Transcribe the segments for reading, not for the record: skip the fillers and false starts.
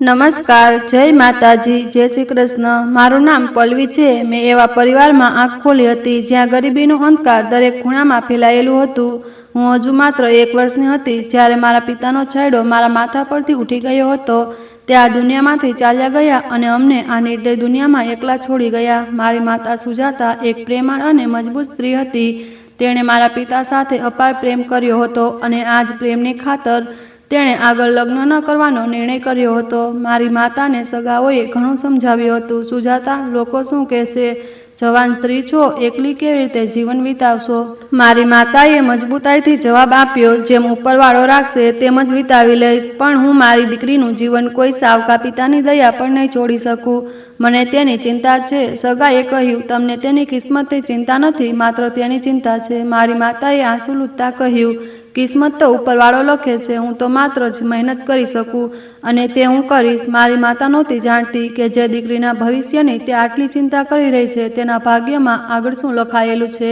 નમસ્કાર, જય માતાજી, જય શ્રી કૃષ્ણ। મારું નામ પલ્લવી છે। મેં એવા પરિવારમાં આંખ ખોલી હતી જ્યાં ગરીબીનો અંધકાર દરેક ખૂણામાં ફેલાયેલું હતું। હું હજુ માત્ર 1 વર્ષની હતી જ્યારે મારા પિતાનો છાંયડો મારા માથા પરથી ઉઠી ગયો હતો। તે આ દુનિયામાંથી ચાલ્યા ગયા અને અમને આ નિર્દય દુનિયામાં એકલા છોડી ગયા। મારી માતા સુજાતા એક પ્રેમાળ અને મજબૂત સ્ત્રી હતી। તેણે મારા પિતા સાથે અપાર પ્રેમ કર્યો હતો અને આ જ પ્રેમની ખાતર તેણે આગળ લગ્ન ન કરવાનો નિર્ણય કર્યો હતો। મારી માતાને સગાઓએ ઘણું સમજાવ્યું હતું, સુજાતા, લોકો શું કહેશે? જવાન સ્ત્રી છો, એકલી કેવી રીતે જીવન વિતાવશો? મારી માતાએ મજબૂતાઈથી જવાબ આપ્યો, જેમ ઉપરવાળો રાખશે તેમ જ વિતાવી લઈશ, પણ હું મારી દીકરીનું જીવન કોઈ સાવકા પિતાની દયા પર નહીં છોડી શકું। મને તેની ચિંતા છે। સગાએ કહ્યું, તમને તેની કિસ્મતની ચિંતા નથી, માત્ર તેની ચિંતા છે। મારી માતાએ આંસુ લૂંટતા કહ્યું, કિસ્મત તો ઉપરવાળો લખે છે, હું તો માત્ર જ મહેનત કરી શકું અને તે હું કરીશ। મારી માતા નહોતી જાણતી કે જે દીકરીના ભવિષ્યની તે આટલી ચિંતા કરી રહી છે તેના ભાગ્યમાં આગળ શું લખાયેલું છે।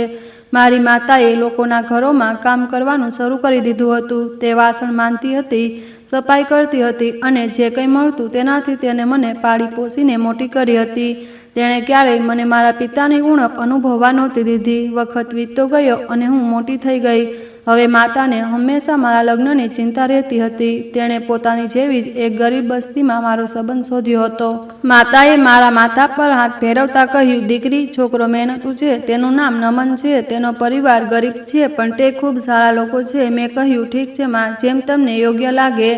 મારી માતાએ લોકોના ઘરોમાં કામ કરવાનું શરૂ કરી દીધું હતું। તે વાસણ માંજતી હતી, સફાઈ કરતી હતી અને જે કંઈ મળતું તેનાથી તેને મને પાળી પોસીને મોટી કરી હતી। તેણે ક્યારેય મને મારા પિતાની ઉણપ અનુભવવા નહોતી દીધી। વખત વીતતો ગયો અને હું મોટી થઈ ગઈ। હવે માતાને હંમેશા મારા લગ્નની ચિંતા રહેતી હતી। તેણે પોતાની જેવી જ એક ગરીબ બસ્તીમાં મારો સંબંધ શોધ્યો હતો। માતાએ મારા માથા પર હાથ ફેરવતા કહ્યું, દીકરી, છોકરો મહેનતુ છે, તેનું નામ નમન છે, તેનો પરિવાર ગરીબ છે પણ તે ખૂબ સારા લોકો છે। મેં કહ્યું, ઠીક છે માં, જેમ તમને યોગ્ય લાગે।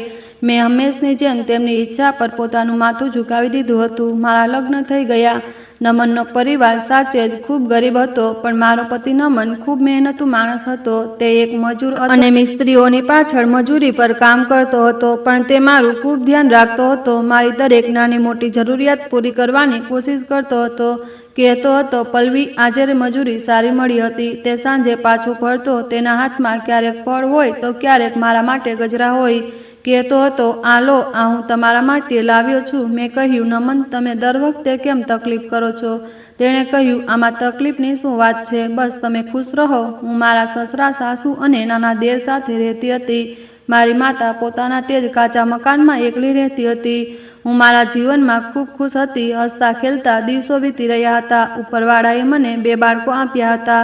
મેં હંમેશની જેમ તેમની ઈચ્છા પર પોતાનું માથું ઝુકાવી દીધું હતું। મારા લગ્ન થઈ ગયા। નમનનો પરિવાર સાચે જ ખૂબ ગરીબ હતો, પણ મારો પતિ નમન ખૂબ મહેનતુ માણસ હતો। તે એક મજૂર અને મિસ્ત્રીઓની પાછળ મજૂરી પર કામ કરતો હતો, પણ તે મારું ખૂબ ધ્યાન રાખતો હતો। મારી દરેક નાની મોટી જરૂરિયાત પૂરી કરવાની કોશિશ કરતો હતો। કહેતો હતો, પલ્લવી, આજે મજૂરી સારી મળી હતી। તે સાંજે પાછું ફરતો, તેના હાથમાં ક્યારેક ફળ હોય તો ક્યારેક મારા માટે ગજરા હોય। કહેતો હતો, આ લો, આ હું તમારા માટે લાવ્યો છું। મેં કહ્યું, નમન, તમે દર વખતે કેમ તકલીફ કરો છો? તેણે કહ્યું, આમાં તકલીફની શું વાત છે? બસ તમે ખુશ રહો। હું મારા સસરા, સાસુ અને નાના દેર સાથે રહેતી હતી। મારી માતા પોતાના તે જ કાચા મકાનમાં એકલી રહેતી હતી। હું મારા જીવનમાં ખૂબ ખુશ હતી। હસતા ખેલતા દિવસો વીતી રહ્યા હતા। ઉપરવાળાએ મને 2 બાળકો આપ્યા હતા,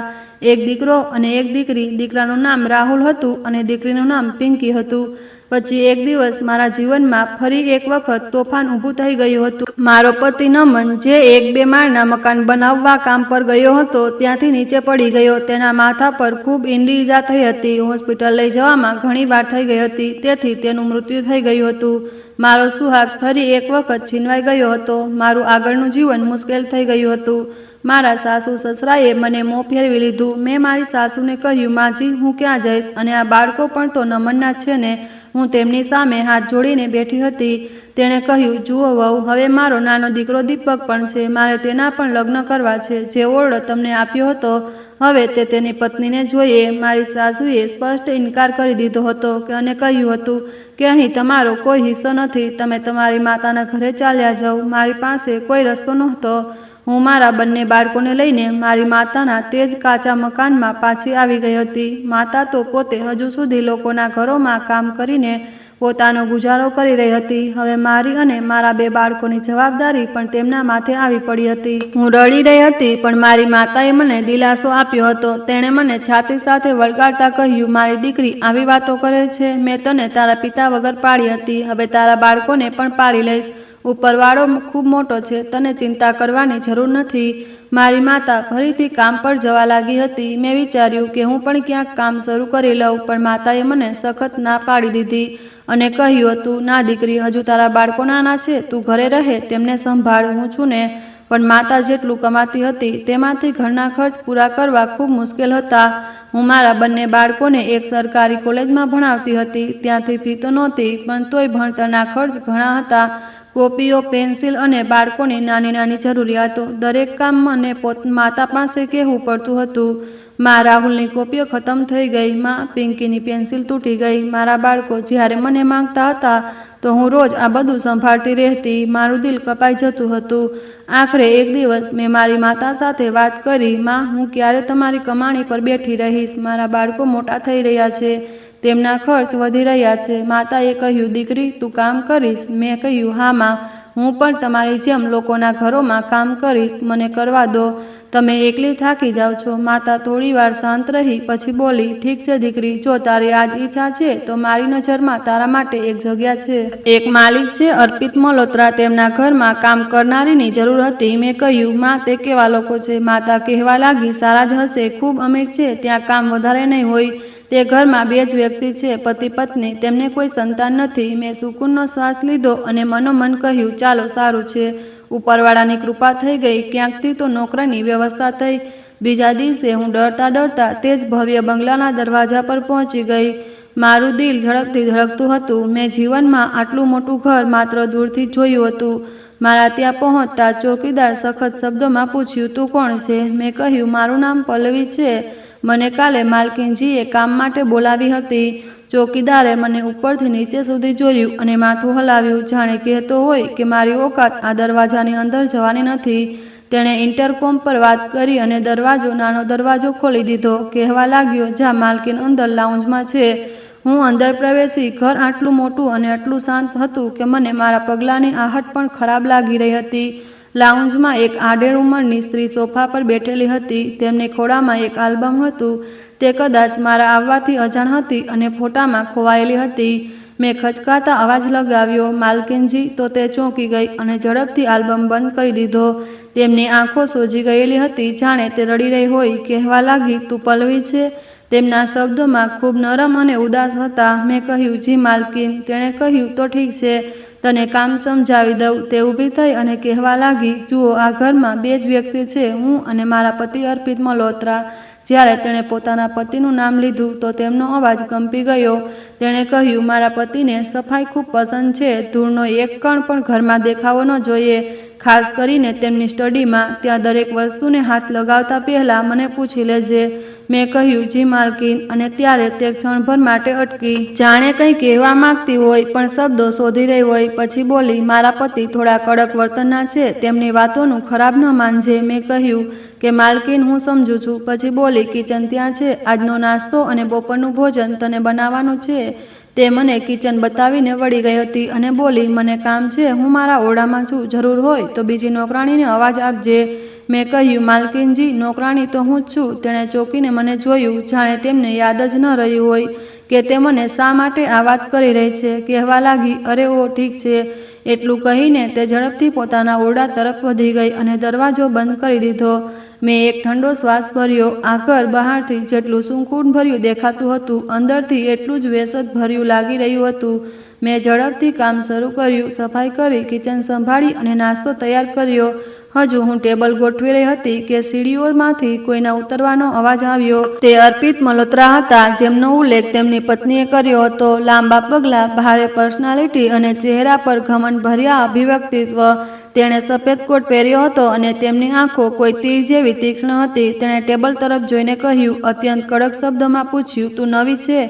એક દીકરો અને એક દીકરી। દીકરાનું નામ રાહુલ હતું અને દીકરીનું નામ પિંકી હતું। પછી એક દિવસ મારા જીવનમાં ફરી એક વખત તોફાન ઊભું થઈ ગયું હતું। મારો પતિ નમન, જે 1-2 માળના મકાન બનાવવા કામ પર ગયો હતો, ત્યાંથી નીચે પડી ગયો। તેના માથા પર ખૂબ ઈંડી ઈજા થઈ હતી। હોસ્પિટલ લઈ જવામાં ઘણી વાર થઈ ગઈ હતી, તેથી તેનું મૃત્યુ થઈ ગયું હતું। મારો સુહાગ ફરી એક વખત છીનવાઈ ગયો હતો। મારું આગળનું જીવન મુશ્કેલ થઈ ગયું હતું। મારા સાસુ સસરાએ મને મોં ફેરવી લીધું। મેં મારી સાસુને કહ્યું, માજી, હું ક્યાં જઈશ? અને આ બાળકો પણ તો નમનના છે ને? હું તેમની સામે હાથ જોડીને બેઠી હતી। તેણે કહ્યું, જુઓ વહુ, હવે મારો નાનો દીકરો દીપક પણ છે, મારે તેના પણ લગ્ન કરવા છે। જે ઓરડો તમને આપ્યો હતો, હવે તે તેની પત્નીને જોઈએ। મારી સાસુએ સ્પષ્ટ ઇનકાર કરી દીધો હતો અને કહ્યું હતું કે અહીં તમારો કોઈ હિસ્સો નથી, તમે તમારી માતાના ઘરે ચાલ્યા જાઓ। મારી પાસે કોઈ રસ્તો નહોતો। હું મારા બંને બાળકોને લઈને મારી માતાના તે જ કાચા મકાનમાં પાછી આવી ગઈ હતી। માતા તો પોતે હજુ સુધી લોકોના ઘરોમાં કામ કરીને પોતાનો ગુજારો કરી રહી હતી। હવે મારી અને મારા 2 બાળકોની જવાબદારી પણ તેમના માથે આવી પડી હતી। હું રડી રહી હતી, પણ મારી માતાએ મને દિલાસો આપ્યો હતો। તેણે મને છાતી સાથે વળગાડતા કહ્યું, મારી દીકરી આવી વાતો કરે છે? મેં તને તારા પિતા વગર પાળી હતી, હવે તારા બાળકોને પણ પાળી લઈશ। ઉપરવાળો ખૂબ મોટો છે, તને ચિંતા કરવાની જરૂર નથી। મારી માતા ફરીથી કામ પર જવા લાગી હતી। મેં વિચાર્યું કે હું પણ ક્યાંક કામ શરૂ કરી લઉં, પણ માતાએ મને સખત ના પાડી દીધી અને કહ્યું હતું, ના દીકરી, હજુ તારા બાળકો નાના છે, તું ઘરે રહે, તેમને સંભાળ, હું છું ને। પણ માતા જેટલું કમાતી હતી તેમાંથી ઘરના ખર્ચ પૂરા કરવા ખૂબ મુશ્કેલ હતા। હું મારા બંને બાળકોને એક સરકારી કોલેજમાં ભણાવતી હતી। ત્યાંથી ફી તો નહોતી, પણ તોય ભણતરના ખર્ચ ઘણા હતા। કોપીઓ, પેન્સિલ અને બાળકોની નાની નાની જરૂરિયાતો, દરેક કામ મને માતા પાસે કહેવું પડતું હતું। માં, રાહુલની કોપીઓ ખતમ થઈ ગઈ। માં, પિંકીની પેન્સિલ તૂટી ગઈ। મારા બાળકો જ્યારે મને માંગતા હતા તો હું રોજ આ બધું સંભાળતી રહેતી। મારું દિલ કપાઈ જતું હતું। આખરે એક દિવસ મેં મારી માતા સાથે વાત કરી, માં, હું ક્યારે તમારી કમાણી પર બેઠી રહીશ? મારા બાળકો મોટા થઈ રહ્યા છે, તેમના ખર્ચ વધી રહ્યા છે. માતાએ કહ્યું, દીકરી તું કામ કરીશ? મેં કહ્યું, હા માં, હું પણ તમારી જેમ લોકોના ઘરોમાં કામ કરીશ, મને કરવા દો. તમે એકલી થાકી જાઓ છો. માતા થોડી વાર શાંત રહી, પછી બોલી, ઠીક છે દીકરી, જો તારી આજ ઈચ્છા છે તો મારી નજરમાં તારા માટે એક જગ્યા છે. એક માલિક છે અર્પિત મલ્હોત્રા, તેમના ઘરમાં કામ કરનારીની જરૂર હતી. મેં કહ્યું, માં તે કેવા લોકો છે? માતા કહેવા લાગી, સારા જ હશે, ખૂબ અમીર છે, ત્યાં કામ વધારે નહીં હોય. તે ઘરમાં 2 જ વ્યક્તિ છે, પતિ પત્ની, તેમને કોઈ સંતાન નથી. મેં સુકૂનનો શ્વાસ લીધો અને મનોમન કહ્યું, ચાલો સારું છે, ઉપરવાળાની કૃપા થઈ ગઈ, ક્યાંકથી તો નોકરીની વ્યવસ્થા થઈ. બીજા દિવસે હું ડરતા ડરતા તે જ ભવ્ય બંગલાના દરવાજા પર પહોંચી ગઈ. મારું દિલ ઝડપથી ધડકતું હતું. મેં જીવનમાં આટલું મોટું ઘર માત્ર દૂરથી જોયું હતું. મારા ત્યાં પહોંચતા ચોકીદાર સખત શબ્દોમાં પૂછ્યું, તું કોણ છે? મેં કહ્યું, મારું નામ પલ્લવી છે, મને કાલે માલકીનજીએ કામ માટે બોલાવી હતી. ચોકીદારે મને ઉપરથી નીચે સુધી જોયું અને માથું હલાવ્યું, જાણે કહેતો હોય કે મારી ઓકાત આ દરવાજાની અંદર જવાની નથી. તેણે ઇન્ટરકોમ પર વાત કરી અને નાનો દરવાજો ખોલી દીધો. કહેવા લાગ્યો, જા, માલકીન અંદર લાઉન્જમાં છે. હું અંદર પ્રવેશી. ઘર આટલું મોટું અને આટલું શાંત હતું કે મને મારા પગલાંની આહટ પણ ખરાબ લાગી રહી હતી. લાઉન્જમાં એક આડેડ ઉંમરની સ્ત્રી સોફા પર બેઠેલી હતી. તેમની ખોળામાં એક આલ્બમ હતું. તે કદાચ મારા આવવાથી અજાણ હતી અને ફોટામાં ખોવાયેલી હતી. મેં ખચકાતા અવાજ લગાવ્યો, માલકીનજી? તો તે ચોંકી ગઈ અને ઝડપથી આલ્બમ બંધ કરી દીધો. તેમની આંખો સોજી ગયેલી હતી, જાણે તે રડી રહી હોય. કહેવા લાગી, તું પલ્લવી છે? તેમના શબ્દોમાં ખૂબ નરમ અને ઉદાસ હતા. મેં કહ્યું, જી માલકીન. તેણે કહ્યું, તો ઠીક છે, તને કામ સમજાવી દઉં. તે ઊભી થઈ અને કહેવા લાગી, જુઓ, આ ઘરમાં 2 જ વ્યક્તિ છે, હું અને મારા પતિ અર્પિત મલ્હોત્રા. જ્યારે તેણે પોતાના પતિનું નામ લીધું તો તેમનો અવાજ કંપી ગયો. તેણે કહ્યું, મારા પતિને સફાઈ ખૂબ પસંદ છે. ધૂળનો એક કણ પણ ઘરમાં દેખાવો ન જોઈએ, ખાસ કરીને તેમની સ્ટડીમાં. ત્યાં દરેક વસ્તુને હાથ લગાવતા પહેલાં મને પૂછી લેજે. મેં કહ્યું, જી માલકીન. અને ત્યારે તે ક્ષણભર માટે અટકી, જાણે કંઈ કહેવા માંગતી હોય પણ શબ્દો શોધી રહી હોય. પછી બોલી, મારા પતિ થોડા કડક વર્તનના છે, તેમની વાતોનું ખરાબ ન માનજે. મેં કહ્યું કે માલકીન, હું સમજુ છું. પછી બોલી, કિચન ત્યાં છે, આજનો નાસ્તો અને બપોરનું ભોજન તને બનાવવાનું છે. તે મને કિચન બતાવીને વળી ગઈ હતી અને બોલી, મને કામ છે, હું મારા ઓરડામાં છું, જરૂર હોય તો બીજી નોકરાણીને અવાજ આપજે. મેં કહ્યું, માલકીનજી, નોકરાણી તો હું જ છું. તેણે ચોંકીને મને જોયું, જાણે તેમને યાદ જ ન રહ્યું હોય કે તે મને શા માટે આ વાત કરી રહી છે. કહેવા લાગી, અરે ઓ, ઠીક છે. એટલું કહીને તે ઝડપથી પોતાના ઓરડા તરફ વધી ગઈ અને દરવાજો બંધ કરી દીધો. મેં એક ઠંડો શ્વાસ ભર્યો. આ ઘર બહારથી જેટલું સુકૂન ભર્યું દેખાતું હતું, અંદરથી એટલું જ વેસત ભર્યું લાગી રહ્યું હતું. મેં ઝડપથી કામ શરૂ કર્યું. સફાઈ કરી, કિચન સંભાળી અને નાસ્તો તૈયાર કર્યો. હજુ હું ટેબલ ગોઠવી રહી હતી કે સીડીઓમાંથી કોઈના ઉતરવાનો અવાજ આવ્યો. તે અર્પિત મલ્હોત્રા હતા, જેમનો ઉલ્લેખ તેમની પત્નીએ કર્યો હતો. લાંબા પગલાં, ભારે પર્સનાલિટી અને ચહેરા પર ઘમંડભર્યા અભિવ્યક્તિત્વ. તેણે સફેદ કોટ પહેર્યો હતો અને તેમની આંખો કોઈ તીર જેવી તીક્ષ્ણ હતી. તેણે ટેબલ તરફ જોઈને કહ્યું, અત્યંત કડક શબ્દોમાં પૂછ્યું, તું નવી છે?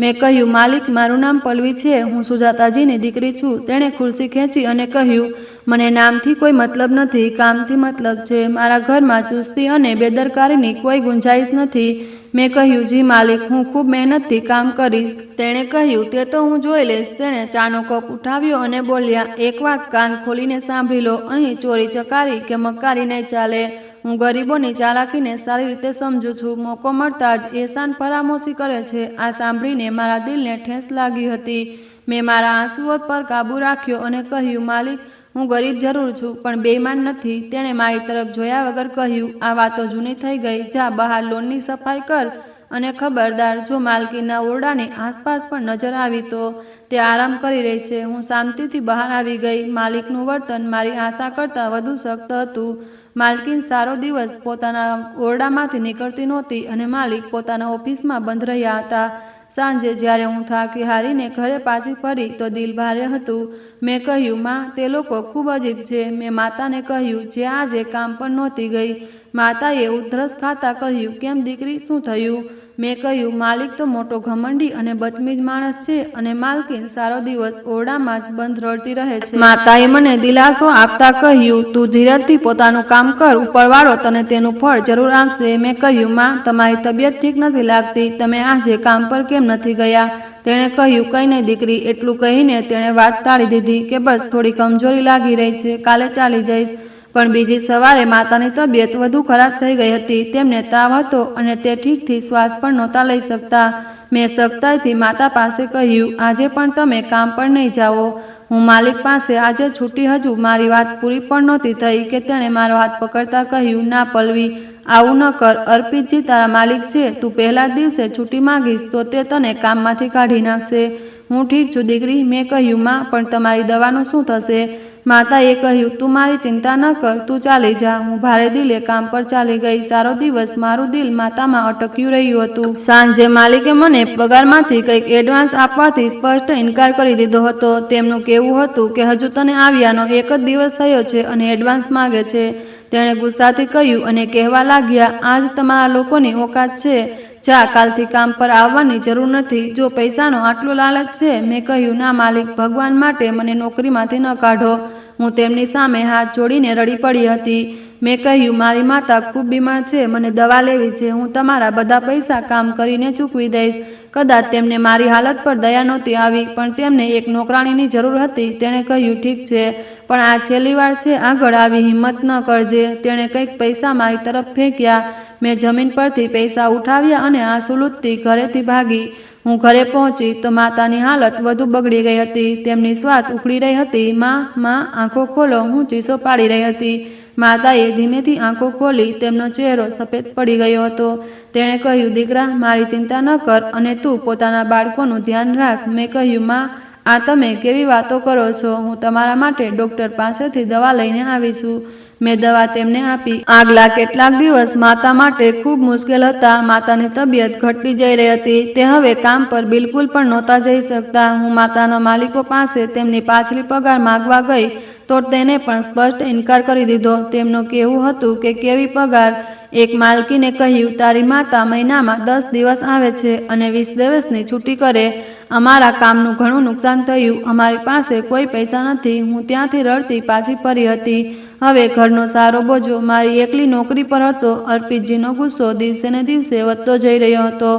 મેં કહ્યું, માલિક, મારું નામ પલ્લવી છે, હું સુજાતાજીની દીકરી છું. તેણે ખુરશી ખેંચી અને કહ્યું, મને નામથી કોઈ મતલબ નથી, કામથી મતલબ છે. મારા ઘરમાં ચુસ્તી અને બેદરકારીની કોઈ ગુંજાઈશ નથી. મેં કહ્યું, જી માલિક, હું ખૂબ મહેનતથી કામ કરીશ. તેણે કહ્યું, તે તો હું જોઈ લઈશ. તેણે ચાનો કપ ઉઠાવ્યો અને બોલ્યા, એક વાત કાન ખોલીને સાંભળી લો, અહીં ચોરી ચકારી કે મક્કારી નહીં ચાલે. હું ગરીબોની ચાલાકીને સારી રીતે સમજુ છું. મોકો મળતા જ એહસાન ફરામોશી કરે છે. આ સાંભળીને મારા દિલને ઠેસ લાગી હતી. મેં મારા આંસુઓ પર કાબૂ રાખ્યો અને કહ્યું, માલિક, હું ગરીબ જરૂર છું પણ બેઈમાન નથી. તેણે મારી તરફ જોયા વગર કહ્યું, આ વાતો જૂની થઈ ગઈ. જા, બહાર લોનની સફાઈ કર અને ખબરદાર, જો માલકીના ઓરડાની આસપાસ પણ નજર આવી તો. તે આરામ કરી રહી છે. હું શાંતિથી બહાર આવી ગઈ. માલિકનું વર્તન મારી આશા કરતાં વધુ સખ્ત હતું. માલકીન સારો દિવસ પોતાના ઓરડામાંથી નીકળતી નહોતી અને માલિક પોતાના ઓફિસમાં બંધ રહ્યા હતા. સાંજે જ્યારે હું થાકી હારીને ઘરે પાછી ફરી તો દિલ ભારે હતું. મેં કહ્યું, માં, તે લોકો ખૂબ અજીબ છે. મેં માતાને કહ્યું, જે આજે કામ પર નહોતી ગઈ. માતાએ ઉધરસ ખાતા કહ્યું, કેમ દીકરી, શું થયું? મેં કહ્યું, માલિક તો મોટો ઘમંડી અને બદતમીજ માણસ છે અને માલકીન સારો દિવસ ઓરડામાં જ બંધ રડતી રહે છે. માતાએ મને દિલાસો આપતા કહ્યું, તું ધીરજથી પોતાનું કામ કર, ઉપરવાળો તને તેનું ફળ જરૂર આપશે. મેં કહ્યું, માં, તમારી તબિયત ઠીક નથી લાગતી, તમે આજે કામ પર કેમ નથી ગયા? તેણે કહ્યું, કંઈ નહીં દીકરી. એટલું કહીને તેણે વાત ટાળી દીધી કે બસ થોડી કમજોરી લાગી રહી છે, કાલે ચાલી જઈશ. પણ બીજી સવારે માતાની તબિયત વધુ ખરાબ થઈ ગઈ હતી. તેમને તાવ હતો અને તે ઠીકથી શ્વાસ પણ નહોતા લઈ શકતા. મેં સખ્તાઈથી માતા પાસે કહ્યું, આજે પણ તમે કામ પર નહીં જાઓ. હું માલિક પાસે આજે છૂટી. હજુ મારી વાત પૂરી પણ નહોતી થઈ કે તેણે મારો હાથ પકડતા કહ્યું, ના પલ્લવી, આવું ન કર. અર્પિતજી તારા માલિક છે. તું પહેલા દિવસે છૂટી માંગીશ તો તે તને કામમાંથી કાઢી નાખશે. હું ઠીક છું દીકરી. મેં કહ્યું, માં, પણ તમારી દવાનું શું થશે? માતાએ કહ્યું, તું મારી ચિંતા ન કર, તું ચાલી જા. હું ભારે દિલે કામ પર ચાલી ગઈ. સારો દિવસ મારું દિલ માતામાં અટક્યું રહ્યું હતું. સાંજે માલિકે મને પગારમાંથી કંઈક એડવાન્સ આપવાથી સ્પષ્ટ ઇનકાર કરી દીધો હતો. તેમનું કહેવું હતું કે હજુ તને આવ્યાનો 1 જ દિવસ થયો છે અને એડવાન્સ માગે છે. તેણે ગુસ્સાથી કહ્યું અને કહેવા લાગ્યા, આજ તમારા લોકોની ઓકાત છે. જા, કાલથી કામ પર આવવાની જરૂર નથી. જો પૈસાનો આટલો લાલચ છે. મેં કહ્યું, ના માલિક, ભગવાન માટે મને નોકરીમાંથી ન કાઢો. હું તેમની સામે હાથ જોડીને રડી પડી હતી. મેં કહ્યું, મારી માતા ખૂબ બીમાર છે, મને દવા લેવી છે. હું તમારા બધા પૈસા કામ કરીને ચૂકવી દઈશ. કદાચ તેમને મારી હાલત પર દયા નહોતી આવી, પણ તેમને એક નોકરાણીની જરૂર હતી. તેણે કહ્યું, ઠીક છે, પણ આ છેલ્લી વાર છે. આગળ આવી હિંમત ન કરજે. તેણે કંઈક પૈસા મારી તરફ ફેંક્યા. મેં જમીન પરથી પૈસા ઉઠાવ્યા અને આંસુ લૂંટતી ઘરેથી ભાગી. હું ઘરે પહોંચી તો માતાની હાલત વધુ બગડી ગઈ હતી. તેમની શ્વાસ ઉખડી રહી હતી. માં, આંખો ખોલો. હું ચીસો પાડી રહી હતી. માતાએ ધીમેથી આંખો ખોલી. તેમનો ચહેરો સફેદ પડી ગયો હતો. તેણે કહ્યું, દીકરા, મારી ચિંતા ન કર અને તું પોતાના બાળકોનું ધ્યાન રાખ. મેં કહ્યું, માં, આ તમે કેવી વાતો કરો છો? હું તમારા માટે ડૉક્ટર પાસેથી દવા લઈને આવી છું. મેં દવા તેમને આપી. આગલા કેટલાક દિવસ માતા માટે ખૂબ મુશ્કેલ હતા. માતાની તબિયત ઘટતી જઈ રહી હતી. તે હવે કામ પર બિલકુલ પણ નહોતા જઈ શકતા. હું માતાના માલિકો પાસે તેમની પાછલી પગાર માગવા ગઈ તો તેને પણ સ્પષ્ટ ઇનકાર કરી દીધો. તેમનું કહેવું હતું કે કેવી પગાર? એક માલકીને કહ્યું, તારી માતા મહિનામાં 10 દિવસ આવે છે અને 20 દિવસની છૂટી કરે. અમારા કામનું ઘણું નુકસાન થયું. અમારી પાસે કોઈ પૈસા નથી. હું ત્યાંથી રડતી પાછી ફરી હતી. હવે ઘરનો સારો બોજો મારી એકલી નોકરી પર હતો. અર્પિતજીનો ગુસ્સો દિવસે ને દિવસે વધતો જઈ રહ્યો હતો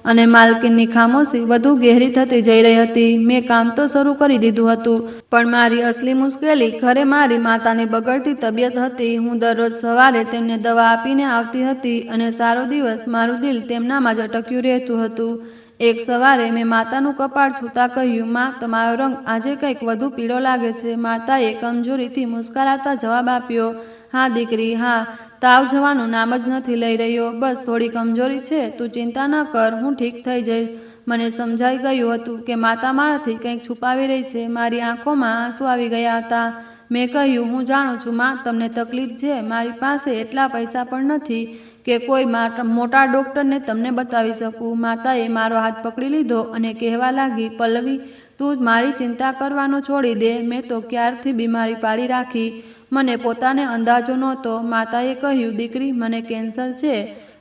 અને માલકીનની ખામોશી વધુ ગહેરી થતી જઈ રહી હતી. મેં કામ તો શરૂ કરી દીધું હતું, પણ મારી અસલી મુશ્કેલી ઘરે મારી માતાની બગડતી તબિયત હતી. હું દરરોજ સવારે તેમને દવા આપીને આવતી હતી અને સારો દિવસ મારું દિલ તેમનામાં જ અટક્યું રહેતું હતું. એક સવારે મેં માતાનું કપાળ છૂતા કહ્યું, માં, તમારો રંગ આજે કંઈક વધુ પીળો લાગે છે. માતાએ કમજોરીથી મુસ્કરાતા જવાબ આપ્યો, હા દીકરી, હા, તાવ જવાનું નામ જ નથી લઈ રહ્યો. બસ થોડી કમજોરી છે. તું ચિંતા ન કર, હું ઠીક થઈ જઈશ. મને સમજાઈ ગયું હતું કે માતા મારાથી કંઈક છુપાવી રહી છે. મારી આંખોમાં આંસુ આવી ગયા હતા. મેં કહ્યું, હું જાણું છું માં, તમને તકલીફ છે. મારી પાસે એટલા પૈસા પણ નથી કે કોઈ મોટા ડૉક્ટરને તમને બતાવી શકું. માતાએ મારો હાથ પકડી લીધો અને કહેવા લાગી, પલ્લવી, તું મારી ચિંતા કરવાનું છોડી દે. મેં તો ક્યારથી બીમારી પાડી રાખી. મને પોતાને અંદાજો નહોતો. માતાએ કહ્યું, દીકરી, મને કેન્સર છે.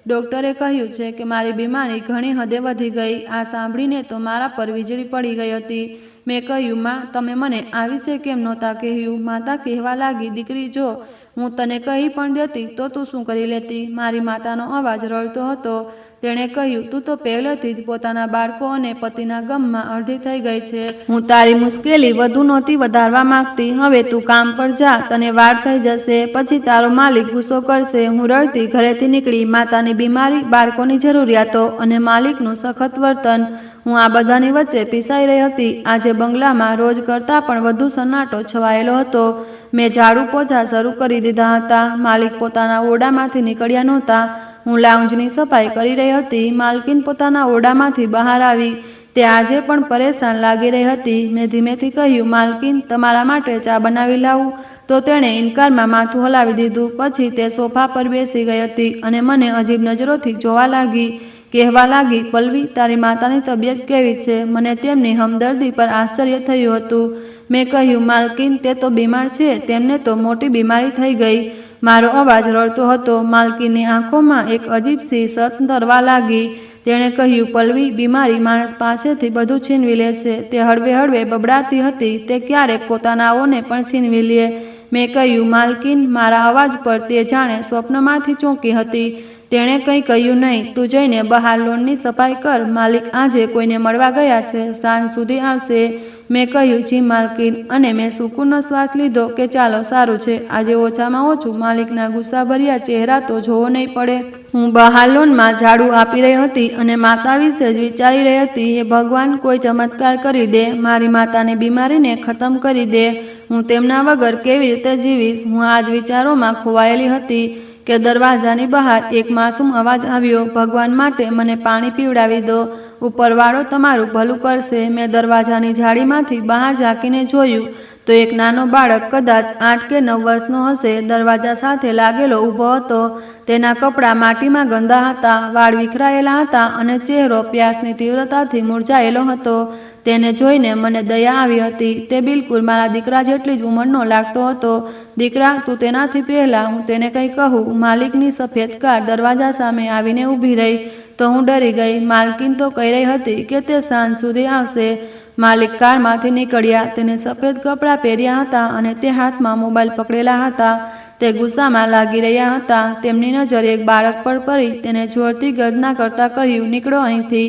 ડૉક્ટરે કહ્યું છે કે મારી બીમારી ઘણી હદે વધી ગઈ. આ સાંભળીને તો મારા પર વીજળી પડી ગઈ હતી. મેં કહ્યું, માં, તમે મને આ વિશે કેમ નહોતા કહ્યું? માતા કહેવા લાગી, દીકરી, જો હું તને કહી પણ દેતી તો તું શું કરી લેતી? મારી માતાનો અવાજ રડતો હતો. તેણે કહ્યું, તું તો પહેલેથી જ પોતાના બાળકો અને પતિના ગમમાં અડધી થઈ ગઈ છે. હું તારી મુશ્કેલી વધુ નહોતી વધારવા માંગતી. હવે તું કામ પર જા, તને વાર થઈ જશે. પછી તારો માલિક ગુસ્સો કરશે. હું રડતી ઘરેથી નીકળી. માતાની બીમારી, બાળકોની જરૂરિયાતો અને માલિકનું સખત વર્તન, હું આ બધાની વચ્ચે પીસાઈ રહી હતી. આજે બંગલામાં રોજ કરતાં પણ વધુ સન્નાટો છવાયેલો હતો. મેં ઝાડુ પોછા શરૂ કરી દીધા હતા. માલિક પોતાના ઓરડામાંથી નીકળ્યા નહોતા. હું લાઉન્જની સફાઈ કરી રહી હતી. માલકીન પોતાના ઓરડામાંથી બહાર આવી. તે આજે પણ પરેશાન લાગી રહી હતી. મેં ધીમેથી કહ્યું, માલકીન, તમારા માટે ચા બનાવી લાવું? તો તેણે ઇનકારમાં માથું હલાવી દીધું. પછી તે સોફા પર બેસી ગઈ હતી અને મને અજીબ નજરોથી જોવા લાગી. કહેવા લાગી, પલ્લવી, તારી માતાની તબિયત કેવી છે? મને તેમની હમદર્દી પર આશ્ચર્ય થયું હતું. મેં કહ્યું, માલકીન, તે તો બીમાર છે. તેમને તો મોટી બીમારી થઈ ગઈ. મારો અવાજ રડતો હતો. માલકીનની આંખોમાં એક અજીબ સી સત તરવા લાગી. તેણે કહ્યું, પલ્લવી, બીમારી માણસ પાસેથી બધું છીનવી લે છે. તે હળવે હળવે બબડાતી હતી. તે ક્યારેક પોતાનાઓને પણ છીનવી લે. મેં કહ્યું, માલકીન. મારા અવાજ પર તે જાણે સ્વપ્નમાંથી ચોંકી હતી. તેણે કંઈ કહ્યું નહીં. તું જઈને બહાર લોનની સફાઈ કર. માલિક આજે કોઈને મળવા ગયા છે, સાંજ સુધી આવશે. મેં કહ્યું, જી માલકીન, અને મેં સુકૂનનો શ્વાસ લીધો કે ચાલો સારું છે, આજે ઓછામાં ઓછું માલિકના ગુસ્સાભર્યા ચહેરા તો જોવો નહીં પડે. હું બહાર લોનમાં ઝાડુ આપી રહી હતી અને માતા વિશે જ વિચારી રહી હતી. હે ભગવાન, કોઈ ચમત્કાર કરી દે, મારી માતાની બીમારીને ખતમ કરી દે. હું તેમના વગર કેવી રીતે જીવીશ? હું આ જ વિચારોમાં ખોવાયેલી હતી કે દરવાજાની બહાર એક માસૂમ અવાજ આવ્યો, ભગવાન માટે મને પાણી પીવડાવી દો. ઉપરવાળો તમારું ભલું કરશે. મેં દરવાજાની જાળીમાંથી બહાર ઝાંકીને જોયું તો એક નાનો બાળક, કદાચ 8 કે 9 વર્ષનો હશે, દરવાજા સાથે લાગેલો ઊભો હતો. તેના કપડાં માટીમાં ગંદા હતા, વાળ વિખરાયેલા હતા અને ચહેરો પ્યાસની તીવ્રતાથી મૂરઝાયેલો હતો. તેને જોઈને મને દયા આવી હતી. તે બિલકુલ મારા દીકરા જેટલી જ ઉંમરનો લાગતો હતો. દીકરા, તું તેનાથી પહેલાં હું તેને કંઈ કહું. માલિકની સફેદ કાર દરવાજા સામે આવીને ઊભી રહી તો હું ડરી ગઈ. માલકીન તો કહી રહી હતી કે તે સાંજ સુધી આવશે. માલિક કારમાંથી નીકળ્યા. તેને સફેદ કપડાં પહેર્યા હતા અને તે હાથમાં મોબાઈલ પકડેલા હતા. તે ગુસ્સામાં લાગી રહ્યા હતા. તેમની નજર એક બાળક પર પડી. તેને જોરથી ગર્જના કરતા કહ્યું, નીકળો અહીંથી,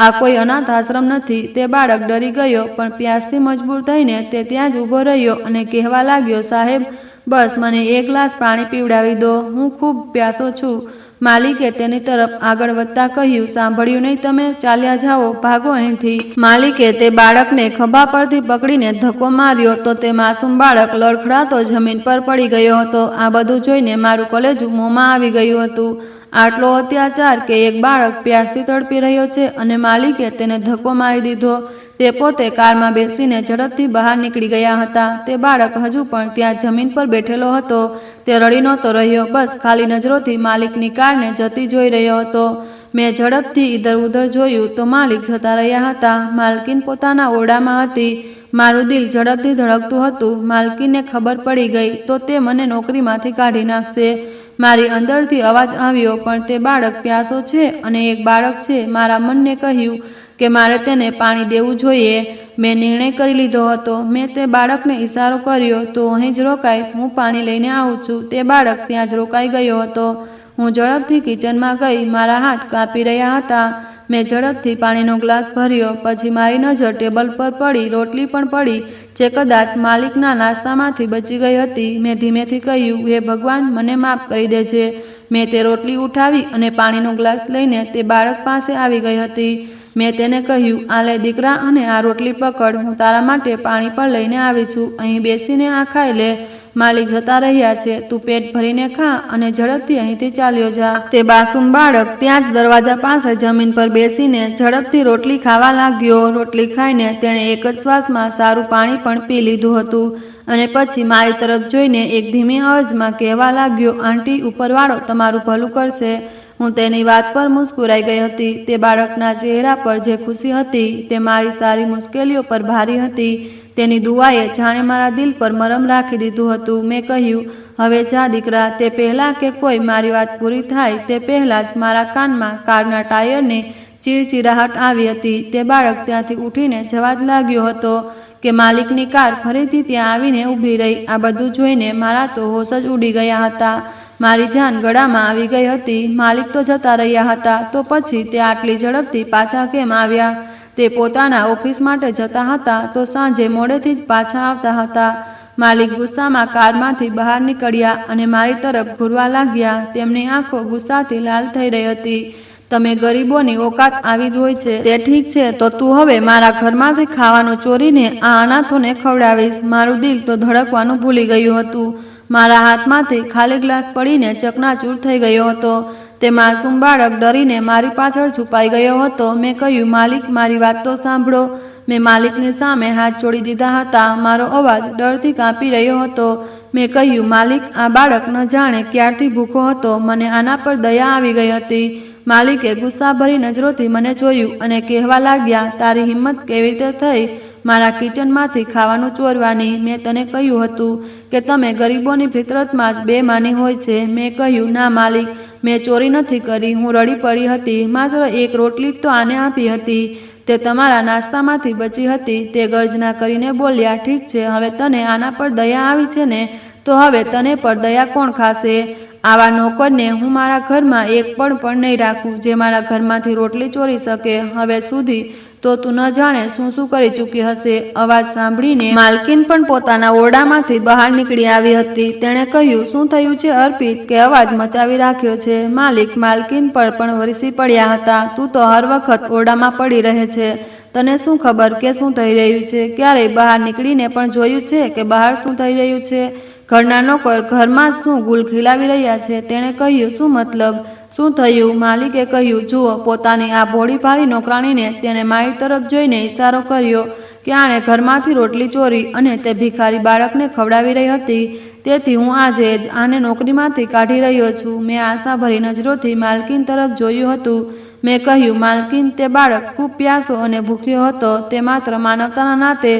આ કોઈ અનાથ આશ્રમ નથી. તે બાળક ડરી ગયો, પણ પ્યાસથી મજબૂર થઈને તે ત્યાં જ ઊભો રહ્યો અને કહેવા લાગ્યો, સાહેબ, બસ મને એક ગ્લાસ પાણી પીવડાવી દો, હું ખૂબ પ્યાસો છું. માલિકે તેની તરફ આગળ વધતા કહ્યું, સાંભળ્યું નહીં તમે? ચાલ્યા જાઓ, ભાગો અહીંથી. માલિકે તે બાળકને ખભા પરથી પકડીને ધક્કો માર્યો તો તે માસૂમ બાળક લડખડાતો જમીન પર પડી ગયો હતો. આ બધું જોઈને મારું કલેજું મોંમાં આવી ગયું હતું. આટલો અત્યાચાર કે એક બાળક પ્યાસથી તડપી રહ્યો છે અને માલિકે તેને ધક્કો મારી દીધો. તે પોતે કારમાં બેસીને ઝડપથી બહાર નીકળી ગયા હતા. તે બાળક હજુ પણ ત્યાં જમીન પર બેઠેલો હતો. તે રડી નહોતો રહ્યો, બસ ખાલી નજરોથી માલિકની કારને જતી જોઈ રહ્યો હતો. મેં ઝડપથી ઇધર ઉધર જોયું તો માલિક જતા રહ્યા હતા. માલકીન પોતાના ઓરડામાં હતી. મારું દિલ ઝડપથી ધડકતું હતું. માલકીનને ખબર પડી ગઈ તો તે મને નોકરીમાંથી કાઢી નાખશે. મારી અંદરથી અવાજ આવ્યો, પણ તે બાળક પ્યાસો છે અને એક બાળક છે. મારા મનને કહ્યું કે મારે તેને પાણી દેવું જોઈએ. મેં નિર્ણય કરી લીધો હતો. મેં તે બાળકને ઇશારો કર્યો, તો અહીં જ રોકાઈશ, હું પાણી લઈને આવું છું. તે બાળક ત્યાં જ રોકાઈ ગયો હતો. હું ઝડપથી કિચનમાં ગઈ. મારા હાથ કાપી રહ્યા હતા. મેં ઝડપથી પાણીનો ગ્લાસ ભર્યો. પછી મારી નજર ટેબલ પર પડી. રોટલી પણ પડી જે કદાચ માલિકના નાસ્તામાંથી બચી ગઈ હતી. મેં ધીમેથી કહ્યું, હે ભગવાન, મને માફ કરી દેજે. મેં તે રોટલી ઉઠાવી અને પાણીનો ગ્લાસ લઈને તે બાળક પાસે આવી ગઈ હતી. મેં તેને કહ્યું, આ લે દીકરા અને આ રોટલી પકડ. હું તારા માટે પાણી પણ લઈને આવી છું. અહીં બેસીને આ ખાઈ લે. માલિક જતા રહ્યા છે, તું પેટ ભરીને ખા અને ઝડપથી અહીંથી ચાલ્યો જા. તે માસૂમ બાળક ત્યાં જ દરવાજા પાસે જમીન પર બેસીને ઝડપથી રોટલી ખાવા લાગ્યો. રોટલી ખાઈને તેણે એક જ શ્વાસમાં સારું પાણી પણ પી લીધું હતું અને પછી મારી તરફ જોઈને એક ધીમી અવાજમાં કહેવા લાગ્યો, આંટી, ઉપરવાળો તમારું ભલું કરશે. હું તેની વાત પર મુસ્કુરાઈ ગઈ હતી. તે બાળકના ચહેરા પર જે ખુશી હતી તે મારી સારી મુશ્કેલીઓ પર ભારી હતી. તેની દુઆએ જાણે મારા દિલ પર મરમ રાખી દીધું હતું. મેં કહ્યું, હવે જા દીકરા. તે પહેલાં કે કોઈ મારી વાત પૂરી થાય તે પહેલાં જ મારા કાનમાં કારના ટાયરની ચીરચીરાહટ આવી હતી. તે બાળક ત્યાંથી ઉઠીને જવા જ લાગ્યો હતો કે માલિકની કાર ફરીથી ત્યાં આવીને ઊભી રહી. આ બધું જોઈને મારા તો હોશ જ ઉડી ગયા હતા. મારી જાન ગળામાં આવી ગઈ હતી. માલિક તો જતા રહ્યા હતા, તો પછી તે આટલી ઝડપથી પાછા કેમ આવ્યા? તે પોતાના ઓફિસ માટે જતા હતા તો સાંજે મોડેથી જ પાછા આવતા હતા. માલિક ગુસ્સામાં કારમાંથી બહાર નીકળ્યા અને મારી તરફ ઘૂરવા લાગ્યા. તેમની આંખો ગુસ્સાથી લાલ થઈ રહી હતી. તમે ગરીબોની ઓકાત આવી જ હોય છે. તે ઠીક છે, તો તું હવે મારા ઘરમાંથી ખાવાનું ચોરીને આ અનાથોને ખવડાવીશ. મારું દિલ તો ધડકવાનું ભૂલી ગયું હતું. મારા હાથમાંથી ખાલી ગ્લાસ પડીને ચકનાચૂર થઈ ગયો હતો. તે માસૂમ બાળક ડરીને મારી પાછળ છુપાઈ ગયો હતો. મેં કહ્યું, માલિક, મારી વાત તો સાંભળો. મેં માલિકની સામે હાથ જોડી દીધા હતા. મારો અવાજ ડરથી કાંપી રહ્યો હતો. મેં કહ્યું, માલિક, આ બાળક ન જાણે ક્યારથી ભૂખો હતો. મને આના પર દયા આવી ગઈ હતી. માલિકે ગુસ્સાભરી નજરોથી મને જોયું અને કહેવા લાગ્યા, તારી હિંમત કેવી રીતે થઈ મારા કિચનમાંથી ખાવાનું ચોરવાની? મેં તને કહ્યું હતું કે તમે ગરીબોની ફિતરતમાં જ બેમાની હોય છે. મેં કહ્યું, ના માલિક, મેં ચોરી નથી કરી. હું રડી પડી હતી. માત્ર એક રોટલી તો આને આપી હતી. તે તમારા નાસ્તામાંથી બચી હતી. તે ગર્જના કરીને બોલ્યા, ઠીક છે, હવે તને આના પર દયા આવી છે ને, તો હવે તને પર દયા કોણ ખાશે? આવા નોકરને હું મારા ઘરમાં એક પણ નહીં રાખું જે મારા ઘરમાંથી રોટલી ચોરી શકે. હવે સુધી તો તું ન જાણે શું શું કરી ચૂકી હશે. અવાજ સાંભળીને માલકીન પણ પોતાના ઓરડામાંથી બહાર નીકળી આવી હતી. તેણે કહ્યું, શું થયું છે અર્પિત, કે અવાજ મચાવી રાખ્યો છે? માલકીન પર પણ વરસી પડ્યા હતા. તું તો હર વખત ઓરડામાં પડી રહે છે. તને શું ખબર કે શું થઈ રહ્યું છે? ક્યારેય બહાર નીકળીને પણ જોયું છે કે બહાર શું થઈ રહ્યું છે? ઘરના નોકર ઘરમાં શું ગુલ ખીલાવી રહ્યા છે? તેણે કહ્યું, શું મતલબ? શું થયું? માલિકે કહ્યું, જુઓ, પોતાની આ ભોળી ભાળી નોકરાણીને તેણે મારી તરફ જોઈને ઇશારો કર્યો કે આણે ઘરમાંથી રોટલી ચોરી અને તે ભિખારી બાળકને ખવડાવી રહી હતી. તેથી હું આજે જ આને નોકરીમાંથી કાઢી રહ્યો છું. મેં આશાભરી નજરોથી માલકીન તરફ જોયું હતું. મેં કહ્યું, માલકીન, તે બાળક ખૂબ પ્યાસો અને ભૂખ્યો હતો. તે માત્ર માનવતાના નાતે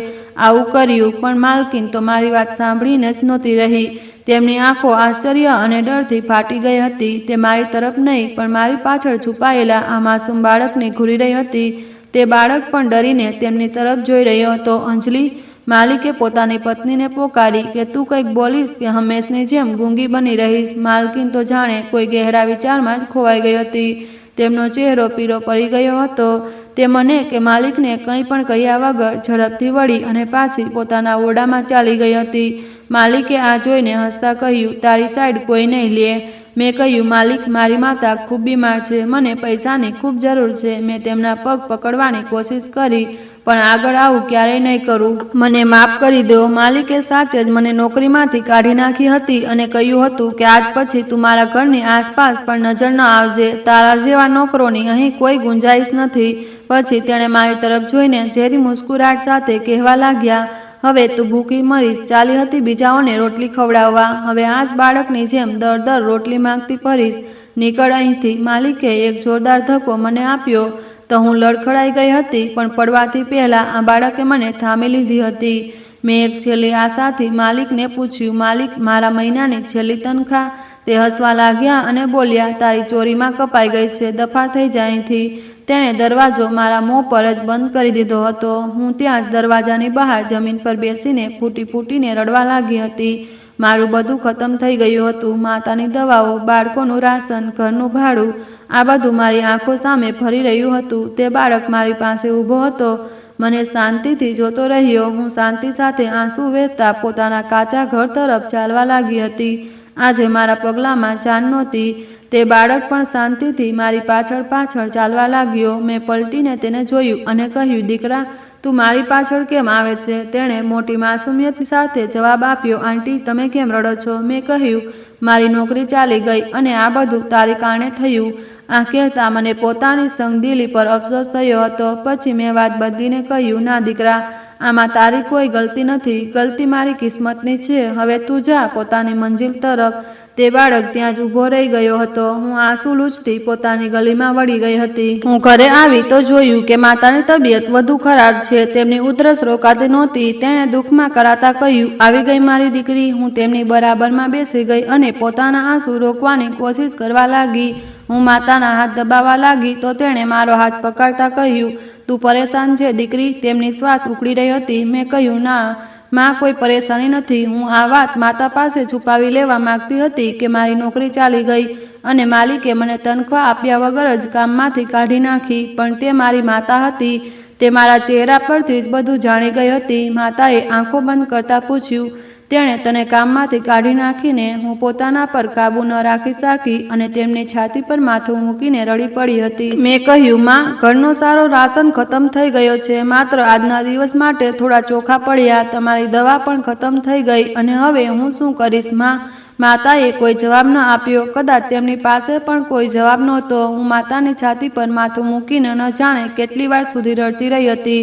આવું કર્યું. પણ માલકીન તો મારી વાત સાંભળીને જ નહોતી રહી. તેમની આંખો આશ્ચર્ય અને ડરથી ફાટી ગઈ હતી. તે મારી તરફ નહીં પણ મારી પાછળ છુપાયેલા આ માસૂમ બાળકને ઘૂરી રહી હતી. તે બાળક પણ ડરીને તેમની તરફ જોઈ રહ્યો હતો. અંજલિ, માલિકે પોતાની પત્નીને પોકારી કે તું કંઈક બોલીશ કે હંમેશની જેમ ગૂંગી બની રહીશ? માલકીન તો જાણે કોઈ ગહેરા વિચારમાં જ ખોવાઈ ગઈ હતી. તેમનો ચહેરો પીળો પડી ગયો હતો. તે મને કે માલિકને કંઈ પણ કહ્યા વગર ઝડપથી વળી અને પાછી પોતાના ઓરડામાં ચાલી ગઈ હતી. માલિકે આ જોઈને હસતા કહ્યું, તારી સાઈડ કોઈ નહીં લે. મેં કહ્યું, માલિક, મારી માતા ખૂબ બીમાર છે. મને પૈસાની ખૂબ જરૂર છે. મેં તેમના પગ પકડવાની કોશિશ કરી પણ આગળ આવું ક્યારેય નહીં કરું. મને માફ કરી દો. માલિકે સાચે જ મને નોકરીમાંથી કાઢી નાખી હતી અને કહ્યું હતું કે આજ પછી તું મારા ઘરની આસપાસ પણ નજર ન આવજે. તારા જેવા નોકરોની અહીં કોઈ ગુંજાઈશ નથી. પછી તેણે મારી તરફ જોઈને ઝેરી મુસ્કુરાટ સાથે કહેવા લાગ્યા, હવે તું ભૂખી મરીશ. ચાલી હતી બીજાઓને રોટલી ખવડાવવા. હવે આ જ બાળકની જેમ દર રોટલી માંગતી ફરીશ. નીકળ અહીંથી. માલિકે એક જોરદાર ધક્કો મને આપ્યો તો હું લડખડાઈ ગઈ હતી. પણ પડવાથી પહેલા આ બાળકે મને થામી લીધી હતી. મેં એક છેલ્લી આશાથી માલિકને પૂછ્યું, માલિક, મારા મહિનાની છેલ્લી તનખા? તે હસવા લાગ્યા અને બોલ્યા, તારી ચોરીમાં કપાઈ ગઈ છે. દફા થઈ જાય અહીંથી. તેણે દરવાજો મારા મોં પર જ બંધ કરી દીધો હતો. હું ત્યાં જ દરવાજાની બહાર જમીન પર બેસીને ફૂટીને રડવા લાગી હતી. મારું બધું ખતમ થઈ ગયું હતું. માતાની દવાઓ, બાળકોનું રાશન, ઘરનું ભાડું, આ બધું મારી આંખો સામે ફરી રહ્યું હતું. તે બાળક મારી પાસે ઊભો હતો, મને શાંતિથી જોતો રહ્યો. હું શાંતિ સાથે આંસુ વહેતા પોતાના કાચા ઘર તરફ ચાલવા લાગી હતી. આજે મારા પગલામાં જાન નહોતી. તે બાળક પણ શાંતિથી મારી પાછળ ચાલવા લાગ્યો. મેં પલટીને તેને જોયું અને કહ્યું, દીકરા, તું મારી પાછળ કેમ આવે છે? તેણે મોટી માસુમિયત સાથે જવાબ આપ્યો, આંટી, તમે કેમ રડો છો? મેં કહ્યું, મારી નોકરી ચાલી ગઈ અને આ બધું તારી કારણે થયું. આ કહેતા મને પોતાની સંગદિલી પર અફસોસ થયો હતો. પછી મેં વાત બદલીને કહ્યું, ના દીકરા, આમાં તારી કોઈ ગલતી નથી. ગલતી મારી કિસ્મતની છે. હવે તું જા પોતાની મંજિલ તરફ. તે બાળક ત્યાં જ ઊભો રહી ગયો હતો. હું આંસુ લૂછતી પોતાની ગલીમાં વળી ગઈ હતી. હું ઘરે આવી તો જોયું કે માતાની તબિયત વધુ ખરાબ છે. તેમની ઉધરસ રોકાતી નહોતી. તેણે દુઃખમાં કરાતા કહ્યું, આવી ગઈ મારી દીકરી. હું તેમની બરાબરમાં બેસી ગઈ અને પોતાના આંસુ રોકવાની કોશિશ કરવા લાગી. હું માતાના હાથ દબાવવા લાગી તો તેણે મારો હાથ પકડતા કહ્યું, તું પરેશાન છે દીકરી? તેમની શ્વાસ ઉકળી રહી હતી. મેં કહ્યું, ના માં, કોઈ પરેશાની નથી. હું આ વાત માતા પાસે છુપાવી લેવા માંગતી હતી કે મારી નોકરી ચાલી ગઈ અને માલિકે મને તનખા આપ્યા વગર જ કામમાંથી કાઢી નાખી. પણ તે મારી માતા હતી. તે મારા ચહેરા પરથી જ બધું જાણી ગઈ હતી. માતાએ આંખો બંધ કરતા પૂછ્યું, તેણે તને કામમાંથી કાઢી નાખીને? હું પોતાના પર કાબુ ન રાખી શકી અને તેમની છાતી પર માથું મૂકીને રડી પડી હતી. મેં કહ્યું, માં, ઘરનો સારો રાશન ખતમ થઈ ગયો છે. માત્ર આજના દિવસ માટે થોડા ચોખા પડ્યા. તમારી દવા પણ ખતમ થઈ ગઈ અને હવે હું શું કરીશ માં? માતાએ કોઈ જવાબ ન આપ્યો. કદાચ તેમની પાસે પણ કોઈ જવાબ નહોતો. હું માતાની છાતી પર માથું મૂકીને ન જાણે કેટલી વાર સુધી રડતી રહી હતી.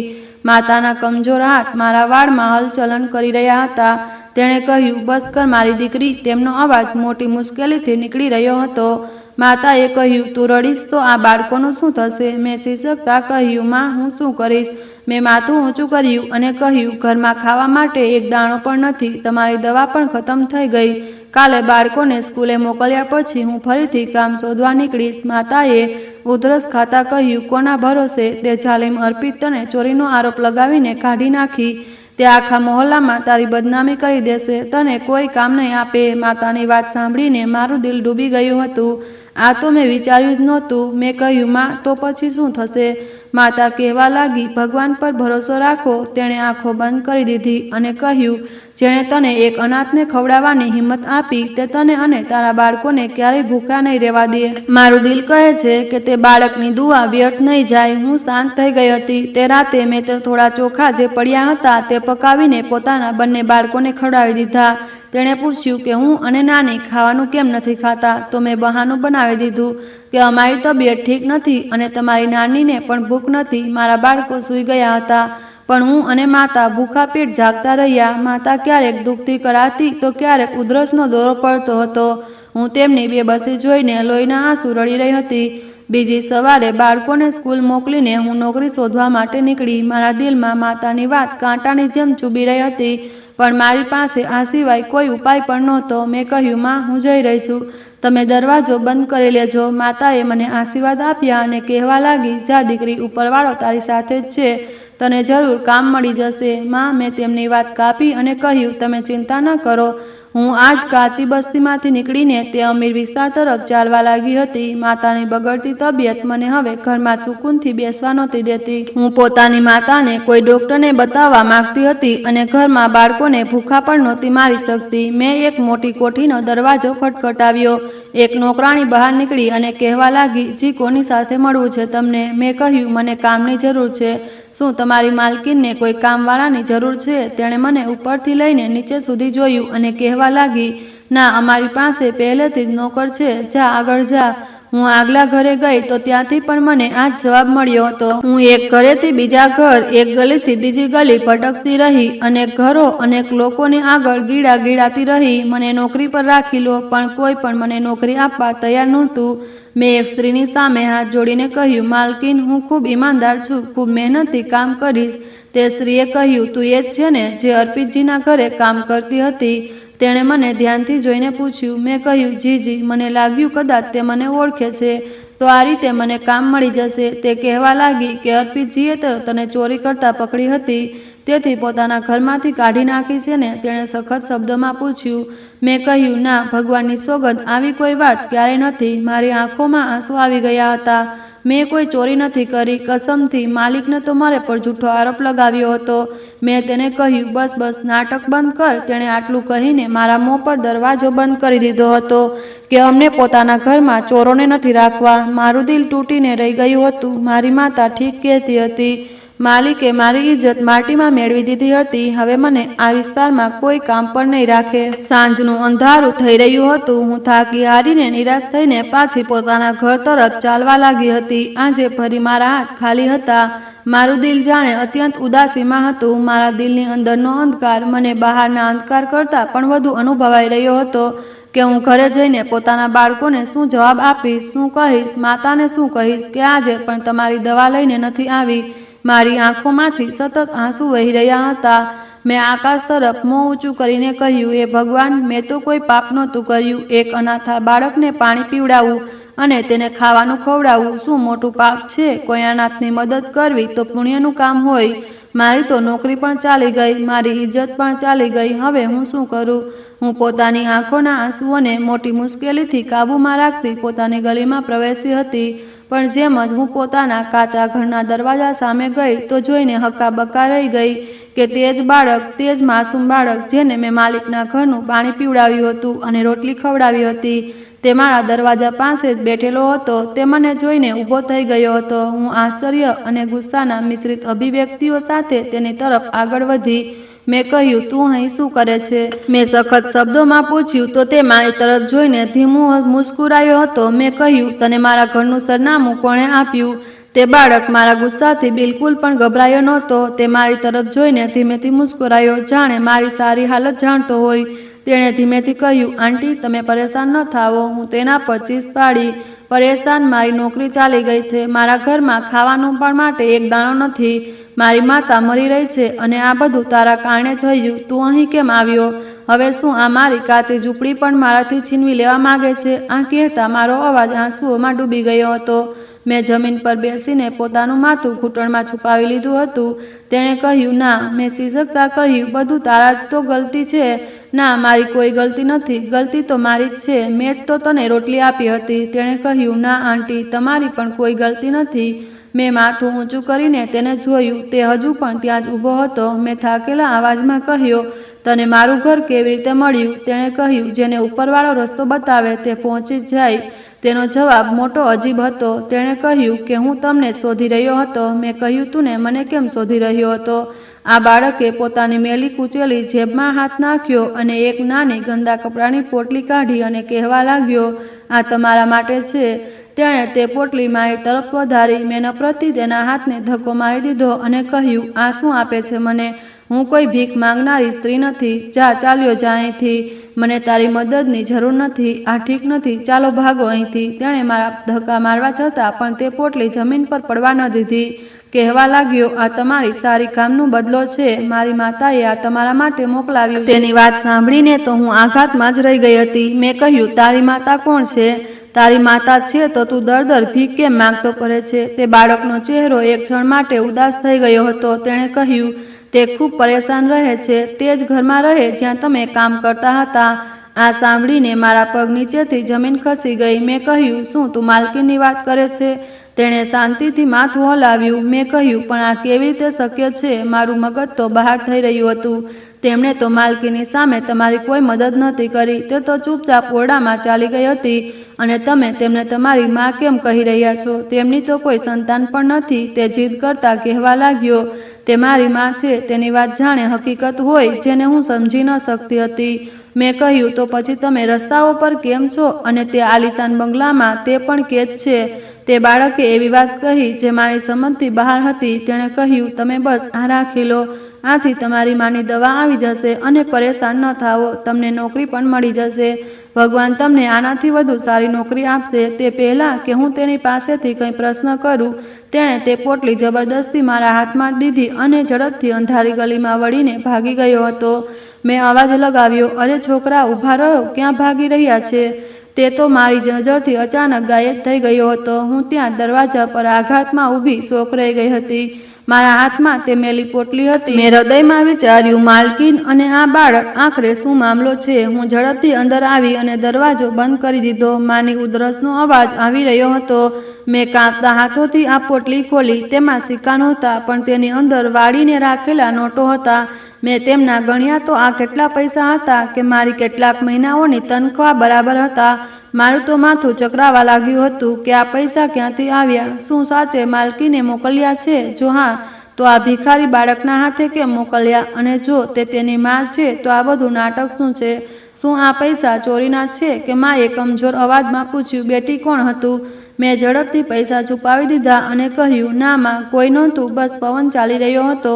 માતાના કમજોર હાથ મારા વાળમાં હલચલન કરી રહ્યા હતા. તેણે કહ્યું, બસ કર મારી દીકરી. તેમનો અવાજ મોટી મુશ્કેલીથી નીકળી રહ્યો હતો. માતાએ કહ્યું, તું રડીશ તો આ બાળકોનું શું થશે? મેં શીશકતા કહ્યું, માં, હું શું કરીશ? મેં માથું ઊંચું કર્યું અને કહ્યું, ઘરમાં ખાવા માટે એક દાણો પણ નથી. તમારી દવા પણ ખતમ થઈ ગઈ. કાલે બાળકોને સ્કૂલે મોકલ્યા પછી હું ફરીથી કામ શોધવા નીકળીશ. માતાએ ઉધરસ ખાતા કહ્યું, કોના ભરોસે? તે જાલિમ અર્પિત તને ચોરીનો આરોપ લગાવીને કાઢી નાખી. તે આખા મહોલ્લામાં તારી બદનામી કરી દેશે, તને કોઈ કામ નહીં આપે. માતાની વાત સાંભળીને મારું દિલ ડૂબી ગયું હતું. આ તો મેં વિચાર્યું જ નહોતું. મેં કહ્યું, માં, તો પછી શું થશે? માતા કહેવા લાગી, ભગવાન પર ભરોસો રાખો. તેણે આંખો બંધ કરી દીધી અને કહ્યું, જેણે તને એક અનાથને ખવડાવવાની હિંમત આપી, તે તને અને તારા બાળકોને ક્યારેય ભૂખ્યા નહીં રહેવા દે. મારું દિલ કહે છે કે તે બાળકની દુઆ વ્યર્થ નહીં જાય. હું શાંત થઈ ગઈ હતી. તે રાતે મેં તે થોડા ચોખા જે પડ્યા હતા તે પકાવીને પોતાના બંને બાળકોને ખવડાવી દીધા. તેણે પૂછ્યું કે હું અને નાની ખાવાનું કેમ નથી ખાતા, તો મેં બહાનું બનાવી દીધું કે અમારી તબિયત ઠીક નથી અને તમારી નાનીને પણ ભૂખ નથી. મારા બાળકો સૂઈ ગયા હતા, પણ હું અને માતા ભૂખા પેટ જાગતા રહ્યા. માતા ક્યારેક દુઃખથી કરાતી તો ક્યારેક ઉધરસનો દોરો પડતો હતો. હું તેમની બેબસી જોઈને લોહીના આંસુ રડી રહી હતી. બીજી સવારે બાળકોને સ્કૂલ મોકલીને હું નોકરી શોધવા માટે નીકળી. મારા દિલમાં માતાની વાત કાંટાની જેમ ચૂબી રહી હતી, પણ મારી પાસે આ સિવાય કોઈ ઉપાય પણ નહોતો. મેં કહ્યું, માં, હું જઈ રહી છું. તમે દરવાજો બંધ કરી લેજો. માતાએ મને આશીર્વાદ આપ્યા અને કહેવા લાગી, જા દીકરી, ઉપરવાળો તારી સાથે જ છે. તને જરૂર કામ મળી જશે. માં, મેં તેમની વાત કાપી અને કહ્યું, તમે ચિંતા ન કરો. હું આજ કાચી બસ્તીમાંથી નીકળીને તે અમીર વિસ્તાર તરફ ચાલવા લાગી હતી. માતાની બગડતી તબિયત મને હવે ઘરમાં સુકૂનથી બેસવા નહોતી દેતી. હું પોતાની માતાને કોઈ ડોક્ટરને બતાવવા માંગતી હતી અને ઘરમાં બાળકોને ભૂખા પણ નહોતી મારી શકતી. મેં એક મોટી કોઠીનો દરવાજો ખટખટાવ્યો. એક નોકરાણી બહાર નીકળી અને કહેવા લાગી, જી, કોની સાથે મળવું છે તમને? મેં કહ્યું, મને કામની જરૂર છે. શું તમારી માલકીનને કોઈ કામવાળાની જરૂર છે? તેણે મને ઉપરથી લઈને નીચે સુધી જોયું અને કહેવા લાગી, ના, અમારી પાસે પહેલેથી જ નોકર છે. જા, આગળ જા. હું આગલા ઘરે ગઈ તો ત્યાંથી પણ મને આ જ જવાબ મળ્યો હતો. હું એક ઘરેથી બીજા ઘર, એક ગલીથી બીજી ગલી ભટકતી રહી. અનેક ઘરો, અનેક લોકોની આગળ ગીડા ગીડાતી રહી. મને નોકરી પર રાખી લો, પણ કોઈ પણ મને નોકરી આપવા તૈયાર નહોતું. મેં એક સ્ત્રીની સામે હાથ જોડીને કહ્યું, માલકીન, હું ખૂબ ઈમાનદાર છું, ખૂબ મહેનતથી કામ કરીશ. તે સ્ત્રીએ કહ્યું, તું એ જ છે ને જે અર્પિતજીના ઘરે કામ કરતી હતી? તેણે મને ધ્યાનથી જોઈને પૂછ્યું. મેં કહ્યું, જી જી. મને લાગ્યું કદાચ તે મને ઓળખે છે, તો આ રીતે મને કામ મળી જશે. તે કહેવા લાગી કે અર્પિતજીએ તો તને ચોરી કરતા પકડી હતી, તેથી પોતાના ઘરમાંથી કાઢી નાખી છે ને? તેણે સખત શબ્દોમાં પૂછ્યું. મેં કહ્યું, ના, ભગવાનની સોગંદ, આવી કોઈ વાત ક્યારેય નથી. મારી આંખોમાં આંસુ આવી ગયા હતા. મેં કોઈ ચોરી નથી કરી, કસમથી. માલિકને તો મારે પર જૂઠો આરોપ લગાવ્યો હતો. મેં તેને કહ્યું, બસ બસ, નાટક બંધ કર. તેણે આટલું કહીને મારા મોં પર દરવાજો બંધ કરી દીધો હતો કે અમને પોતાના ઘરમાં ચોરોને નથી રાખવા. મારું દિલ તૂટીને રહી ગયું હતું. મારી માતા ઠીક કહેતી હતી. માલિકે મારી ઇજ્જત માટીમાં મેળવી દીધી હતી. હવે મને આ વિસ્તારમાં કોઈ કામ પર નહીં રાખે. સાંજનું અંધારું થઈ રહ્યું હતું. હું થાકી હારીને નિરાશ થઈને પાછી પોતાના ઘર તરફ ચાલવા લાગી હતી. આજે ફરી મારા હાથ ખાલી હતા. મારું દિલ જાણે અત્યંત ઉદાસીમાં હતું. મારા દિલની અંદરનો અંધકાર મને બહારના અંધકાર કરતાં પણ વધુ અનુભવાઈ રહ્યો હતો કે હું ઘરે જઈને પોતાના બાળકોને શું જવાબ આપીશ, શું કહીશ, માતાને શું કહીશ કે આજે પણ તમારી દવા લઈને નથી આવી. મારી આંખોમાંથી સતત આંસુ વહી રહ્યા હતા. મેં આકાશ તરફ મોં ઊંચું કરીને કહ્યું, એ ભગવાન, મેં તો કોઈ પાપ નહોતું કર્યું. એક અનાથા બાળકને પાણી પીવડાવવું અને તેને ખાવાનું ખવડાવવું શું મોટું પાપ છે? કોઈ અનાથની મદદ કરવી તો પુણ્યનું કામ હોય. મારી તો નોકરી પણ ચાલી ગઈ, મારી ઇજ્જત પણ ચાલી ગઈ. હવે હું શું કરું? હું પોતાની આંખોના આંસુઓને મોટી મુશ્કેલીથી કાબૂમાં રાખતી પોતાની ગલીમાં પ્રવેશી હતી. પણ જેમ જ હું પોતાના કાચા ઘરના દરવાજા સામે ગઈ તો જોઈને હક્કાબક્કા રહી ગઈ કે તે જ બાળક, તે જ માસૂમ બાળક જેને મેં માલિકના ઘરનું પાણી પીવડાવ્યું હતું અને રોટલી ખવડાવી હતી, તે મારા દરવાજા પાસે જ બેઠેલો હતો. તે મને જોઈને ઊભો થઈ ગયો હતો. હું આશ્ચર્ય અને ગુસ્સાના મિશ્રિત અભિવ્યક્તિઓ સાથે તેની તરફ આગળ વધી. મેં કહ્યું, તું અહીં શું કરે છે? મેં સખત શબ્દોમાં પૂછ્યું તો તે મારી તરફ જોઈને ધીમું મુસ્કુરાયો હતો. મેં કહ્યું, તને મારા ઘરનું સરનામું કોણે આપ્યું? તે બાળક મારા ગુસ્સાથી બિલકુલ પણ ગભરાયો નહોતો. તે મારી તરફ જોઈને ધીમેથી મુસ્કુરાયો, જાણે મારી સારી હાલત જાણતો હોય. તેણે ધીમેથી કહ્યું, આંટી, તમે પરેશાન ન થાવો. હું તેના પર ચીસ પાડી, પરેશાન? મારી નોકરી ચાલી ગઈ છે. મારા ઘરમાં ખાવાનું પણ માટે એક દાણો નથી. મારી માતા મરી રહી છે અને આ બધું તારા કારણે થયું. તું અહીં કેમ આવ્યો? હવે શું આ મારી કાચી ઝૂંપડી પણ મારાથી છીનવી લેવા માંગે છે? આ કહેતા મારો અવાજ આંસુઓમાં ડૂબી ગયો હતો. મેં જમીન પર બેસીને પોતાનું માથું ઘૂંટણમાં છુપાવી લીધું હતું. તેણે કહ્યું, ના. મેં સિસકતા કહ્યું, બધું તારા જ તો ગલતી છે. ના, મારી કોઈ ગલતી નથી. ગલતી તો મારી જ છે. મેં જ તો તને રોટલી આપી હતી. તેણે કહ્યું, ના આંટી, તમારી પણ કોઈ ગલતી નથી. મેં માથું ઊંચું કરીને તેને જોયું. તે હજુ પણ ત્યાં જ ઊભો હતો. મેં થાકેલા અવાજમાં કહ્યું, તને મારું ઘર કેવી રીતે મળ્યું? તેણે કહ્યું, જેને ઉપરવાળો રસ્તો બતાવે તે પહોંચી જ જાય. તેનો જવાબ મોટો અજીબ હતો. તેણે કહ્યું કે હું તમને શોધી રહ્યો હતો. મેં કહ્યું, તું ને મને કેમ શોધી રહ્યો હતો? આ બાળકે પોતાની મેલી કૂચેલી જેબમાં હાથ નાખ્યો અને એક નાની ગંદા કપડાની પોટલી કાઢી અને કહેવા લાગ્યો, આ તમારા માટે છે. તેણે તે પોટલી મારી તરફ વધારી. મેં નફરતથી તેના હાથને ધક્કો મારી દીધો અને કહ્યું, આ શું આપે છે મને? હું કોઈ ભીખ માંગનારી સ્ત્રી નથી. જા, ચાલ્યો જા અહીંથી. મને તારી મદદની જરૂર નથી. આ ઠીક નથી. ચાલો ભાગો અહીંથી. તેણે મારા ધક્કા મારવા છતાં પણ તે પોટલી જમીન પર પડવા ન દીધી. કહેવા લાગ્યો, આ તમારી સારી કામનો બદલો છે. મારી માતાએ આ તમારા માટે મોકલાવ્યું. તેની વાત સાંભળીને તો હું આઘાતમાં જ રહી ગઈ હતી. મેં કહ્યું, તારી માતા કોણ છે? તારી માતા છે તો તું દર ભીખ કેમ માંગતો ફરે છે? તે બાળકનો ચહેરો એક ક્ષણ માટે ઉદાસ થઈ ગયો હતો. તેણે કહ્યું, તે ખૂબ પરેશાન રહે છે. તે જ ઘરમાં રહે જ્યાં તમે કામ કરતા હતા. આ સાંભળીને મારા પગ નીચેથી જમીન ખસી ગઈ. મેં કહ્યું, શું તું માલકીનની વાત કરે છે? તેણે શાંતિથી માથું હલાવ્યું. મેં કહ્યું, પણ આ કેવી રીતે શક્ય છે? મારું મગજ તો બહાર થઈ રહ્યું હતું. તેમણે તો માલકીની સામે તમારી કોઈ મદદ નહોતી કરી. તે તો ચૂપચાપ ઓરડામાં ચાલી ગઈ હતી અને તમે તેમને તમારી માં કેમ કહી રહ્યા છો? તેમની તો કોઈ સંતાન પણ નથી. તે જીદ કરતા કહેવા લાગ્યો, તે મારી માં છે. તેની વાત જાણે હકીકત હોય જેને હું સમજી ન શકતી હતી. મેં કહ્યું, તો પછી તમે રસ્તાઓ પર કેમ છો? અને તે આલિશાન બંગલામાં તે પણ કેદ છે. તે બાળકે એવી વાત કહી જે મારી સમજથી બહાર હતી. તેણે કહ્યું, તમે બસ આ રાખી લો. આથી તમારી માની દવા આવી જશે અને પરેશાન ન થાઓ. તમને નોકરી પણ મળી જશે. ભગવાન તમને આનાથી વધુ સારી નોકરી આપશે. તે પહેલાં કે હું તેની પાસેથી કંઈ પ્રશ્ન કરું, તેણે તે પોટલી જબરદસ્તી મારા હાથમાં દીધી અને ઝડપથી અંધારી ગલીમાં વળીને ભાગી ગયો હતો. મેં અવાજ લગાવ્યો, અરે છોકરા, ઊભા રહો. ક્યાં ભાગી રહ્યા છે? તે તો મારી નજરથી અચાનક ગાયબ થઈ ગયો હતો. હું ત્યાં દરવાજા પર આઘાતમાં ઊભી શોક રહી ગઈ હતી. મારા હાથમાં તે મેલી પોટલી હતી. મેં હૃદયમાં વિચાર્યું, માલકીન અને આ બાળક, આખરે શું મામલો છે? હું ઝડપથી અંદર આવી અને દરવાજો બંધ કરી દીધો. માની ઉધરસનો અવાજ આવી રહ્યો હતો. મેં કાંપતા હાથોથી આ પોટલી ખોલી. તેમાં સિક્કા નહોતા, પણ તેની અંદર વાળીને રાખેલા નોટો હતા. મેં તેમના ગણ્યા તો આ કેટલા પૈસા હતા કે મારી કેટલાક મહિનાઓની તનખ્વાહ બરાબર હતા. મારું તો માથું ચકરાવા લાગ્યું હતું કે આ પૈસા ક્યાંથી આવ્યા? શું સાચે માલકીને મોકલ્યા છે? જો હા, તો આ ભિખારી બાળકના હાથે કેમ મોકલ્યા? અને જો તે તેની માં છે તો આ બધું નાટક શું છે? શું આ પૈસા ચોરીના છે? કે માએ કમજોર અવાજમાં પૂછ્યું, બેટી કોણ હતું? મેં ઝડપથી પૈસા છુપાવી દીધા અને કહ્યું, ના માં, કોઈ નહોતું. બસ પવન ચાલી રહ્યો હતો.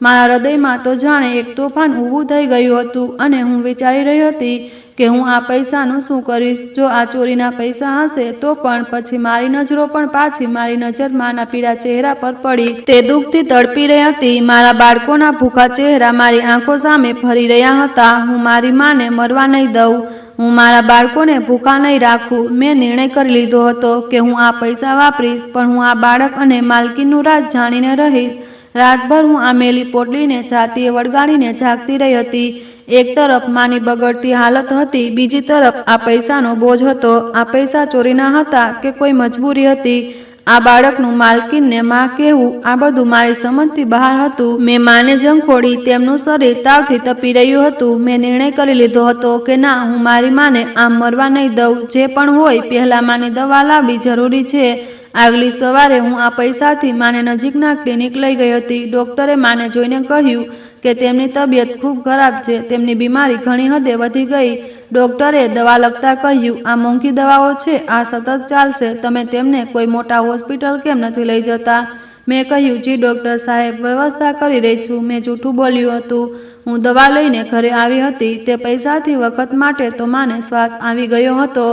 મારા હૃદયમાં તો જાણે એક તોફાન ઊભું થઈ ગયું હતું અને હું વિચારી રહી હતી કે હું આ પૈસાનું શું કરીશ. જો આ ચોરીના પૈસા હશે તો પણ પછી મારી નજરો પણ પાછી મારી નજર માના પીળા ચહેરા પર પડી. તે દુઃખથી તડપી રહી હતી. મારા બાળકોના ભૂખા ચહેરા મારી આંખો સામે ફરી રહ્યા હતા. હું મારી માને મરવા નહીં દઉં. હું મારા બાળકોને ભૂખા નહીં રાખું. મેં નિર્ણય કરી લીધો હતો કે હું આ પૈસા વાપરીશ, પણ હું આ બાળક અને માલકીનનું રાજ જાણીને રહીશ. રાતભર હું આ મેલી પોટલીને છાતીએ વળગાડીને જાગતી રહી હતી. એક તરફ માની બગડતી હાલત હતી, બીજી તરફ આ પૈસાનો બોજ હતો. આ પૈસા ચોરીના હતા કે કોઈ મજબૂરી હતી? આ બાળકનું માલકીનને માં કહેવું, આ બધું મારી સમજથી બહાર હતું. મેં માને જંખોડી. તેમનું શરીર તાવથી તપી રહ્યું હતું. મેં નિર્ણય કરી લીધો હતો કે ના, હું મારી માને આમ મરવા નહીં દઉં. જે પણ હોય, પહેલા માની દવા લાવવી જરૂરી છે. આગલી સવારે હું આ પૈસાથી માને નજીકના ક્લિનિક લઈ ગઈ હતી. ડૉક્ટરે માને જોઈને કહ્યું કે તેમની તબિયત ખૂબ ખરાબ છે. તેમની બીમારી ઘણી હદે વધી ગઈ. ડૉક્ટરે દવા લખતા કહ્યું, આ મોંઘી દવાઓ છે, આ સતત ચાલશે. તમે તેમને કોઈ મોટા હોસ્પિટલ કેમ નથી લઈ જતા? મેં કહ્યું, જી ડૉક્ટર સાહેબ, વ્યવસ્થા કરી રહી છું. મેં જૂઠું બોલ્યું હતું. હું દવા લઈને ઘરે આવી હતી. તે પૈસાથી વખત માટે તો માને શ્વાસ આવી ગયો હતો,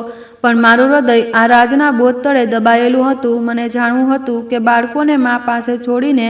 પણ મારું હૃદય આ રાજના બોધ તળે દબાયેલું હતું. મને જાણવું હતું કે બાળકોને મા પાસે છોડીને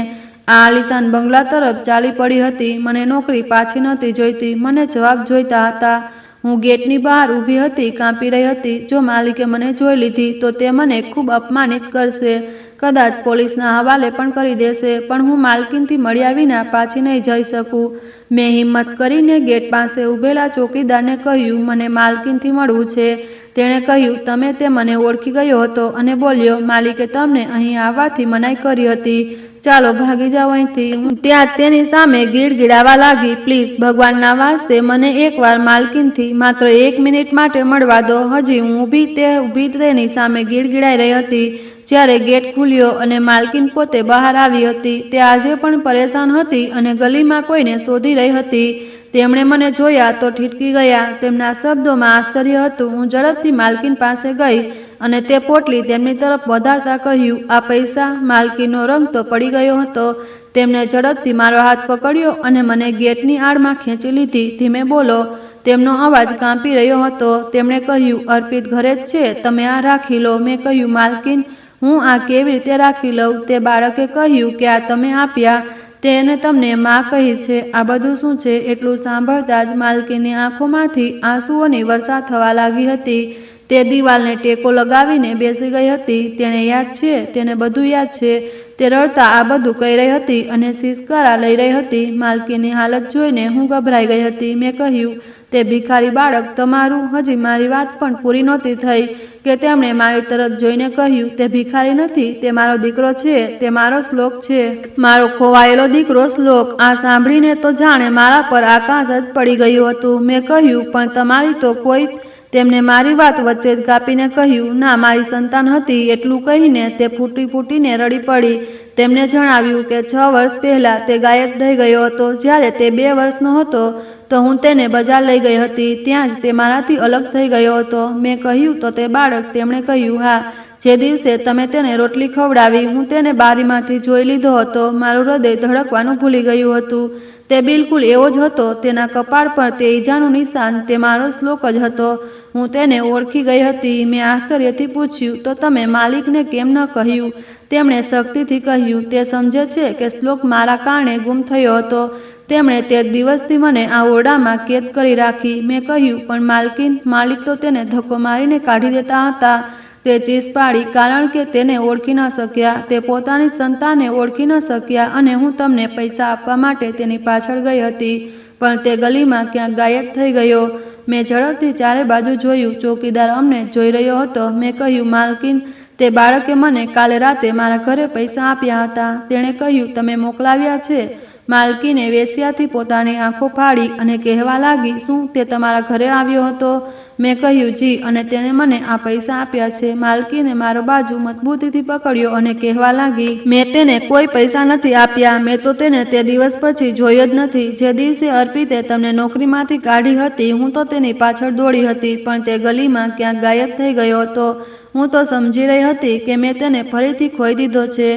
આ આલિશાન બંગલા તરફ ચાલી પડી હતી. મને નોકરી પાછી નહોતી જોઈતી. મને જવાબ જોઈતા હતા. હું ગેટની બહાર ઊભી હતી, કાંપી રહી હતી. જો માલિકે મને જોઈ લીધી તો તે મને ખૂબ અપમાનિત કરશે, કદાચ પોલીસના હવાલે પણ કરી દેશે, પણ હું માલકીનથી મળ્યા વિના પાછી નહીં જઈ શકું. મેં હિંમત કરીને ગેટ પાસે ઊભેલા ચોકીદારને કહ્યું, મને માલકીનથી મળવું છે. તેણે કહ્યું, તમે તે મને ઓળખી ગયો હતો અને બોલ્યો, માલિકે તમને અહીં આવવાથી મનાઈ કરી હતી, ચાલો ભાગી જાઓ અહીંથી. ત્યાં તેની સામે ગીડગીડાવા લાગી, પ્લીઝ ભગવાનના વાસ્તે મને એકવાર માલકીનથી માત્ર 1 મિનિટ માટે મળવા દો. હજી હું ઊભી તેની સામે ગીડગીડાઈ રહી હતી જ્યારે ગેટ ખુલ્યો અને માલકીન પોતે બહાર આવી હતી. તે આજે પણ પરેશાન હતી અને ગલીમાં કોઈને શોધી રહી હતી. તેમણે મને જોયા તો ઠીટકી ગયા. તેમના શબ્દોમાં આશ્ચર્ય હતું. હું ઝડપથી માલકીન પાસે ગઈ અને તે પોટલી તેમની તરફ વધારતા કહ્યું, આ પૈસા? માલકીનનો રંગ તો પડી ગયો હતો. તેમણે ઝડપથી મારો હાથ પકડ્યો અને મને ગેટની આડમાં ખેંચી લીધી. ધીમે બોલો, તેમનો અવાજ કાંપી રહ્યો હતો. તેમણે કહ્યું, અર્પિત ઘરે જ છે, તમે આ રાખી લો. મેં કહ્યું, માલકીન, હું આ કેવી રીતે રાખી લઉં? તે બાળકે કહ્યું કે આ તમે આપ્યા, તેને તમને માં કહી છે. આ બધું શું છે? એટલું સાંભળતા જ માલકીની આંખોમાંથી આંસુઓની વર્ષા થવા લાગી હતી. તે દિવાલને ટેકો લગાવીને બેસી ગઈ હતી. તેને યાદ છે, તેને બધું યાદ છે. તે રડતા આ બધું કહી રહી હતી અને સિસકારા લઈ રહી હતી. માલકીની હાલત જોઈને હું ગભરાઈ ગઈ હતી. મેં કહ્યું, તે ભિખારી બાળક તમારું? હજી મારી વાત પણ પૂરી નહોતી થઈ કે તેમણે મારી તરફ જોઈને કહ્યું, તે ભિખારી નથી, તે મારો દીકરો છે, તે મારો શ્લોક છે, મારો ખોવાયેલો દીકરો શ્લોક. આ સાંભળીને તો જાણે મારા પર આકાશ જ પડી ગયું હતું. મેં કહ્યું, પણ તમારી તો કોઈ... તેમને મારી વાત વચ્ચે જ કાપીને કહ્યું, ના, મારી સંતાન હતી. એટલું કહીને તે ફૂટીને રડી પડી. તેમણે જણાવ્યું કે 6 વર્ષ પહેલા તે ગાયબ થઈ ગયો હતો. જ્યારે તે 2 વર્ષનો હતો તો હું તેને બજાર લઈ ગઈ હતી. ત્યાં જ તે મારાથી અલગ થઈ ગયો હતો. મેં કહ્યું, તો તે બાળક? તેમણે કહ્યું, હા, જે દિવસે તમે તેને રોટલી ખવડાવી, હું તેને બારીમાંથી જોઈ લીધો હતો. મારું હૃદય ધડકવાનું ભૂલી ગયું હતું. તે બિલકુલ એવો જ હતો. તેના કપાળ પર તે ઈજાનું નિશાન, તે મારો શ્લોક જ હતો. હું તેને ઓળખી ગઈ હતી. મેં આશ્ચર્યથી પૂછ્યું, તો તમે માલિકને કેમ ન કહ્યું? તેમણે શક્તિથી કહ્યું, તે સમજે છે કે શ્લોક મારા કારણે ગુમ થયો હતો. તેમણે તે દિવસથી મને આ ઓરડામાં કેદ કરી રાખી. મેં કહ્યું, પણ માલકીન, માલિક તો તેને ધક્કો મારીને કાઢી દેતા હતા. તે ચીસ પાડી, કારણ કે તેને ઓળખી ન શક્યા. તે પોતાની સંતાનને ઓળખી ન શક્યા અને હું તમને પૈસા આપવા માટે તેની પાછળ ગઈ હતી, પણ તે ગલીમાં ક્યાંક ગાયબ થઈ ગયો. મેં ઝડપથી ચારે બાજુ જોયું. ચોકીદાર અમને જોઈ રહ્યો હતો. મેં કહ્યું, માલકીન, તે બાળકે મને કાલે રાતે મારા ઘરે પૈસા આપ્યા હતા. તેણે કહ્યું, તમે મોકલાવ્યા છે? માલકીને વેશ્યાથી પોતાની આંખો ફાડી અને કહેવા લાગી, શું તે તમારા ઘરે આવ્યો હતો? મેં કહ્યું, જી, અને તેણે મને આ પૈસા આપ્યા છે. માલકીને મારો બાજુ મજબૂતીથી પકડ્યો અને કહેવા લાગી, મેં તેને કોઈ પૈસા નથી આપ્યા. મેં તો તેને તે દિવસ પછી જોયો જ નથી. જે દિવસે અર્પિતે તમને નોકરીમાંથી કાઢી હતી, હું તો તેની પાછળ દોડી હતી, પણ તે ગલીમાં ક્યાંક ગાયબ થઈ ગયો હતો. હું તો સમજી રહી હતી કે મેં તેને ફરીથી ખોઈ દીધો છે.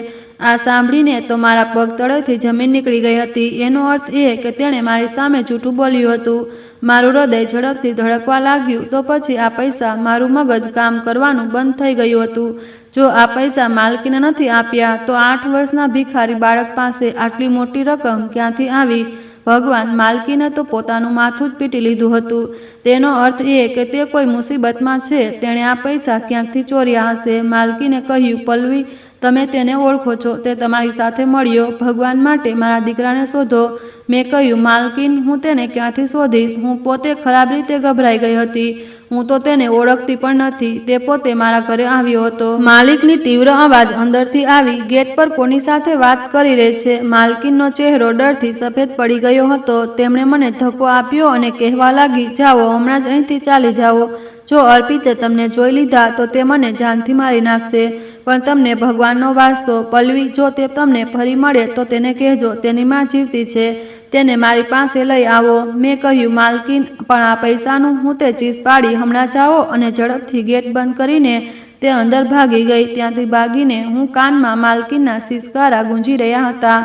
આ સાંભળીને તો મારા પગ તળેથી જમીન નીકળી ગઈ હતી. એનો અર્થ એ કે તેણે મારી સામે જૂઠું બોલ્યું હતું. મારું હૃદય ઝડપથી ધડકવા લાગ્યું. તો પછી આ પૈસા? મારું મગજ કામ કરવાનું બંધ થઈ ગયું હતું. જો આ પૈસા માલકીને નથી આપ્યા, તો 8 વર્ષના ભિખારી બાળક પાસે આટલી મોટી રકમ ક્યાંથી આવી? ભગવાન, માલકીને તો પોતાનું માથું જ પીટી લીધું હતું. તેનો અર્થ એ કે તે કોઈ મુસીબતમાં છે. તેણે આ પૈસા ક્યાંકથી ચોર્યા હશે. માલકીને કહ્યું, પલ્લવી, તમે તેને ઓળખો છો, તે તમારી સાથે મળ્યો. ભગવાન માટે મારા દીકરાને શોધો. મેં કહ્યું, માલકીન, હું તેને ક્યાંથી શોધીશ? હું પોતે ખરાબ રીતે ગભરાઈ ગઈ હતી. હું તો તેને ઓળખતી પણ નથી. તે પોતે મારા ઘરે આવ્યો હતો. માલિકની તીવ્ર અવાજ અંદરથી આવી, ગેટ પર કોની સાથે વાત કરી રહી છે? માલકીનનો ચહેરો ડરથી સફેદ પડી ગયો હતો. તેમણે મને ધક્કો આપ્યો અને કહેવા લાગી, જાઓ, હમણાં જ અહીંથી ચાલી જાઓ. જો અર્પિતે તમને જોઈ લીધા તો તે મને જાનથી મારી નાખશે. પણ તમને ભગવાનનો વાસ્તો, પલ્લવી, જો તે તમને ફરી મળે તો તેને કહેજો તેની માં જીવતી છે. તેને મારી પાસે લઈ આવો. મેં કહ્યું, માલકીન, પણ આ પૈસાનું? હું તે ચીસ પાડી, હમણાં જાઓ, અને ઝડપથી ગેટ બંધ કરીને તે અંદર ભાગી ગઈ. ત્યાંથી ભાગીને હું કાનમાં માલકીનના સિસકારા ગુંજી રહ્યા હતા.